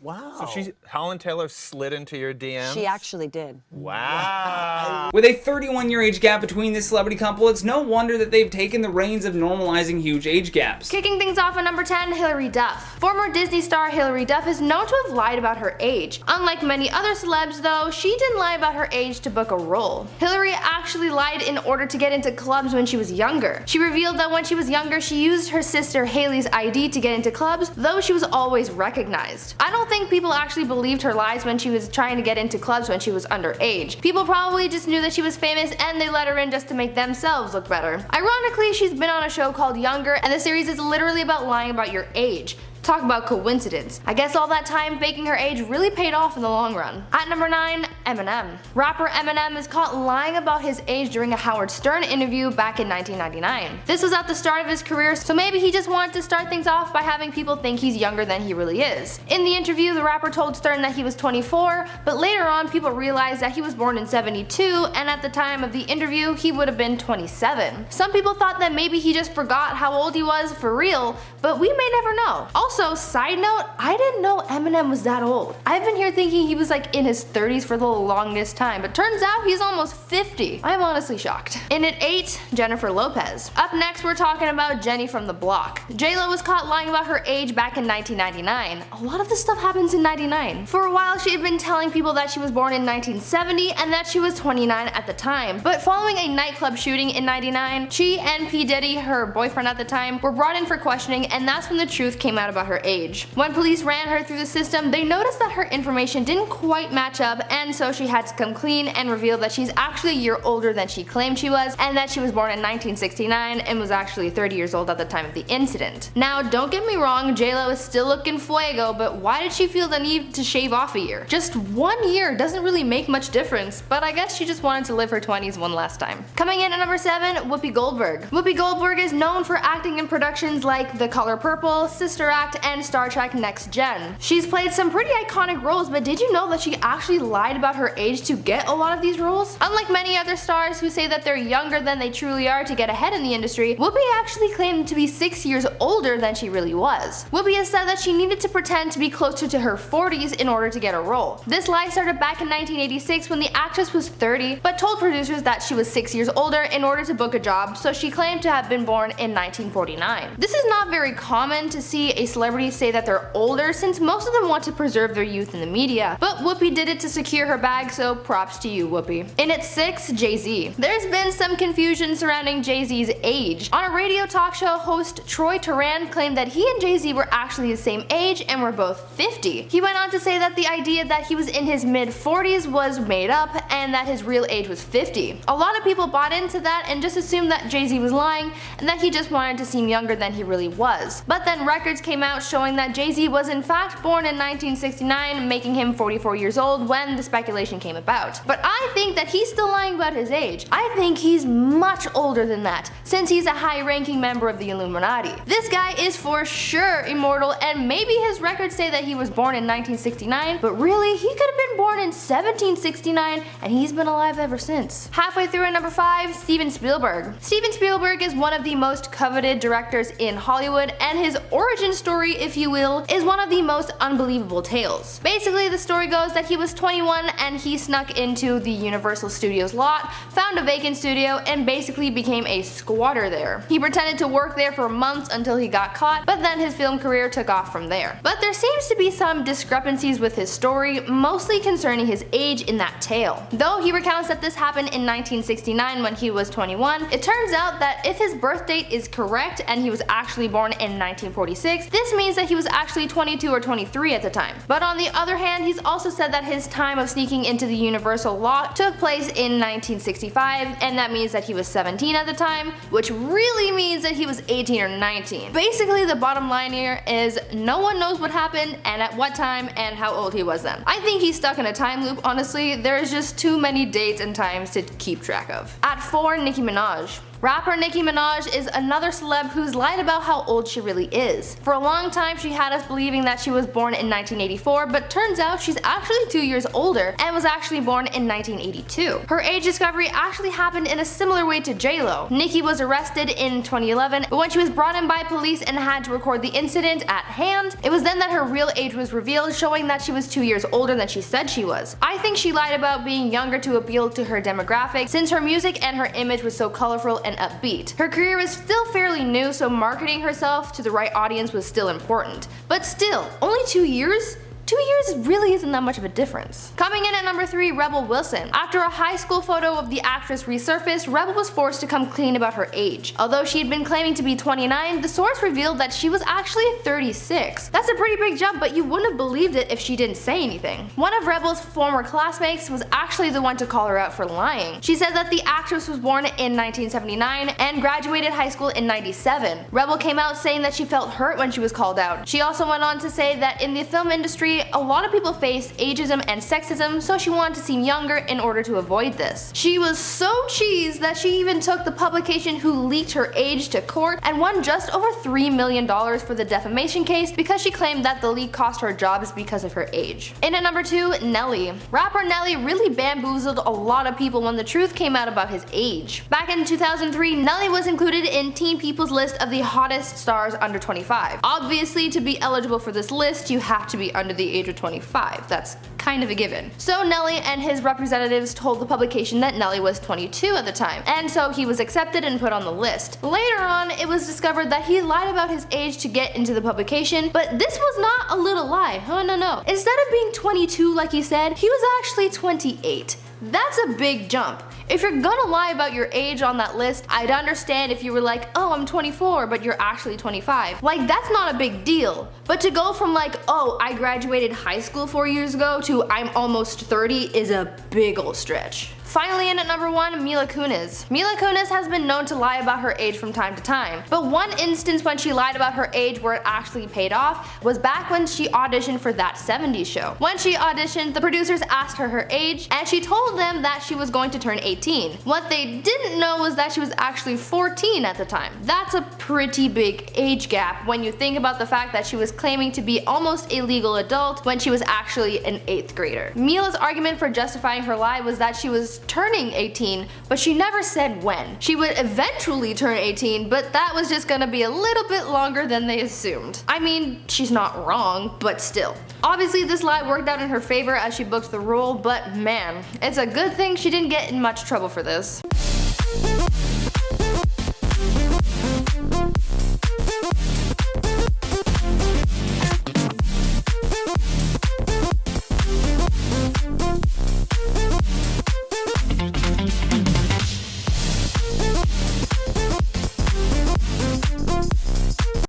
Wow. So Holland Taylor slid into your DMs? She actually did. Wow. With a 31-year age gap between this celebrity couple, it's no wonder that they've taken the reins of normalizing huge age gaps. Kicking things off at number 10, Hilary Duff. Former Disney star Hilary Duff is known to have lied about her age. Unlike many other celebs though, she didn't lie about her age to book a role. Hilary actually lied in order to get into clubs when she was younger. She revealed that when she was younger, she used her sister Hayley's ID to get into clubs, though she was always recognized. I don't think people actually believed her lies when she was trying to get into clubs when she was underage. People probably just knew that she was famous and they let her in just to make themselves look better. Ironically, she's been on a show called Younger, and the series is literally about lying about your age. Talk about coincidence. I guess all that time faking her age really paid off in the long run. At number 9, Eminem. Rapper Eminem is caught lying about his age during a Howard Stern interview back in 1999. This was at the start of his career, so maybe he just wanted to start things off by having people think he's younger than he really is. In the interview, the rapper told Stern that he was 24, but later on people realized that he was born in 72, and at the time of the interview he would have been 27. Some people thought that maybe he just forgot how old he was for real, but we may never know. Also, side note, I didn't know Eminem was that old. I've been here thinking he was like in his 30s for the longest time, but turns out he's almost 50. I'm honestly shocked. In at 8, Jennifer Lopez. Up next, we're talking about Jenny from the Block. J-Lo was caught lying about her age back in 1999. A lot of this stuff happens in 99. For a while, she had been telling people that she was born in 1970 and that she was 29 at the time. But following a nightclub shooting in 99, she and P. Diddy, her boyfriend at the time, were brought in for questioning, and that's when the truth came out about her age. When police ran her through the system, they noticed that her information didn't quite match up, and so she had to come clean and reveal that she's actually a year older than she claimed she was, and that she was born in 1969 and was actually 30 years old at the time of the incident. Now, don't get me wrong, J-Lo is still looking fuego, but why did she feel the need to shave off a year? Just 1 year doesn't really make much difference, but I guess she just wanted to live her 20s one last time. Coming in at number 7, Whoopi Goldberg. Whoopi Goldberg is known for acting in productions like The Color Purple, Sister Act, and Star Trek Next Gen. She's played some pretty iconic roles, but did you know that she actually lied about her age to get a lot of these roles? Unlike many other stars who say that they're younger than they truly are to get ahead in the industry, Whoopi actually claimed to be 6 years older than she really was. Whoopi has said that she needed to pretend to be closer to her 40s in order to get a role. This lie started back in 1986 when the actress was 30, but told producers that she was 6 years older in order to book a job, so she claimed to have been born in 1949. This is not very common to see a celebrity say that they're older, since most of them want to preserve their youth in the media, but Whoopi did it to secure her bag, so props to you, Whoopi. In at 6, Jay-Z. There's been some confusion surrounding Jay-Z's age. On a radio talk show, host Troy Turan claimed that he and Jay-Z were actually the same age and were both 50. He went on to say that the idea that he was in his mid-40s was made up and that his real age was 50. A lot of people bought into that and just assumed that Jay-Z was lying and that he just wanted to seem younger than he really was. But then records came out showing that Jay-Z was in fact born in 1969, making him 44 years old when the speculation came about. But I think that he's still lying about his age. I think he's much older than that, since he's a high-ranking member of the Illuminati. This guy is for sure immortal, and maybe his records say that he was born in 1969, but really, he could have been born in 1769, and he's been alive ever since. Halfway through at number 5, Steven Spielberg. Steven Spielberg is one of the most coveted directors in Hollywood, and his origin story, if you will, is one of the most unbelievable tales. Basically, the story goes that he was 21 and he snuck into the Universal Studios lot, found a vacant studio, and basically became a squatter there. He pretended to work there for months until he got caught, but then his film career took off from there. But there seems to be some discrepancies with his story, mostly concerning his age in that tale. Though he recounts that this happened in 1969 when he was 21, it turns out that if his birth date is correct and he was actually born in 1946, this this means that he was actually 22 or 23 at the time. But on the other hand, he's also said that his time of sneaking into the Universal lot took place in 1965, and that means that he was 17 at the time, which really means that he was 18 or 19. Basically, the bottom line here is no one knows what happened and at what time and how old he was then. I think he's stuck in a time loop, honestly. There's just too many dates and times to keep track of. At 4, Nicki Minaj. Rapper Nicki Minaj is another celeb who's lied about how old she really is. For a long time, she had us believing that she was born in 1984, but turns out she's actually 2 years older and was actually born in 1982. Her age discovery actually happened in a similar way to J-Lo. Nicki was arrested in 2011, but when she was brought in by police and had to record the incident at hand, it was then that her real age was revealed, showing that she was 2 years older than she said she was. I think she lied about being younger to appeal to her demographic, since her music and her image was so colorful and upbeat. Her career was still fairly new, so marketing herself to the right audience was still important. But still, only 2 years? 2 years really isn't that much of a difference. Coming in at number 3, Rebel Wilson. After a high school photo of the actress resurfaced, Rebel was forced to come clean about her age. Although she had been claiming to be 29, the source revealed that she was actually 36. That's a pretty big jump, but you wouldn't have believed it if she didn't say anything. One of Rebel's former classmates was actually the one to call her out for lying. She said that the actress was born in 1979 and graduated high school in 97. Rebel came out saying that she felt hurt when she was called out. She also went on to say that in the film industry, a lot of people face ageism and sexism, so she wanted to seem younger in order to avoid this. She was so cheesed that she even took the publication who leaked her age to court and won just over $3 million for the defamation case because she claimed that the leak cost her jobs because of her age. In at number 2, Nelly. Rapper Nelly really bamboozled a lot of people when the truth came out about his age. Back in 2003, Nelly was included in Teen People's list of the hottest stars under 25. Obviously, to be eligible for this list, you have to be under the age of 25. That's kind of a given. So Nelly and his representatives told the publication that Nelly was 22 at the time, and so he was accepted and put on the list. Later on, it was discovered that he lied about his age to get into the publication, but this was not a little lie. Oh no. Instead of being 22 like he said, he was actually 28. That's a big jump. If you're gonna lie about your age on that list, I'd understand if you were like, oh, I'm 24, but you're actually 25. Like, that's not a big deal. But to go from like, oh, I graduated high school 4 years ago to I'm almost 30 is a big ol' stretch. Finally in at number 1, Mila Kunis. Mila Kunis has been known to lie about her age from time to time, but one instance when she lied about her age where it actually paid off was back when she auditioned for That 70s Show. When she auditioned, the producers asked her age, and she told them that she was going to turn 18. What they didn't know was that she was actually 14 at the time. That's a pretty big age gap when you think about the fact that she was claiming to be almost a legal adult when she was actually an 8th grader. Mila's argument for justifying her lie was that she was turning 18, but she never said when. She would eventually turn 18, but that was just gonna be a little bit longer than they assumed. I mean, she's not wrong, but still. Obviously this lie worked out in her favor as she booked the role, but man, it's a good thing she didn't get in much trouble for this.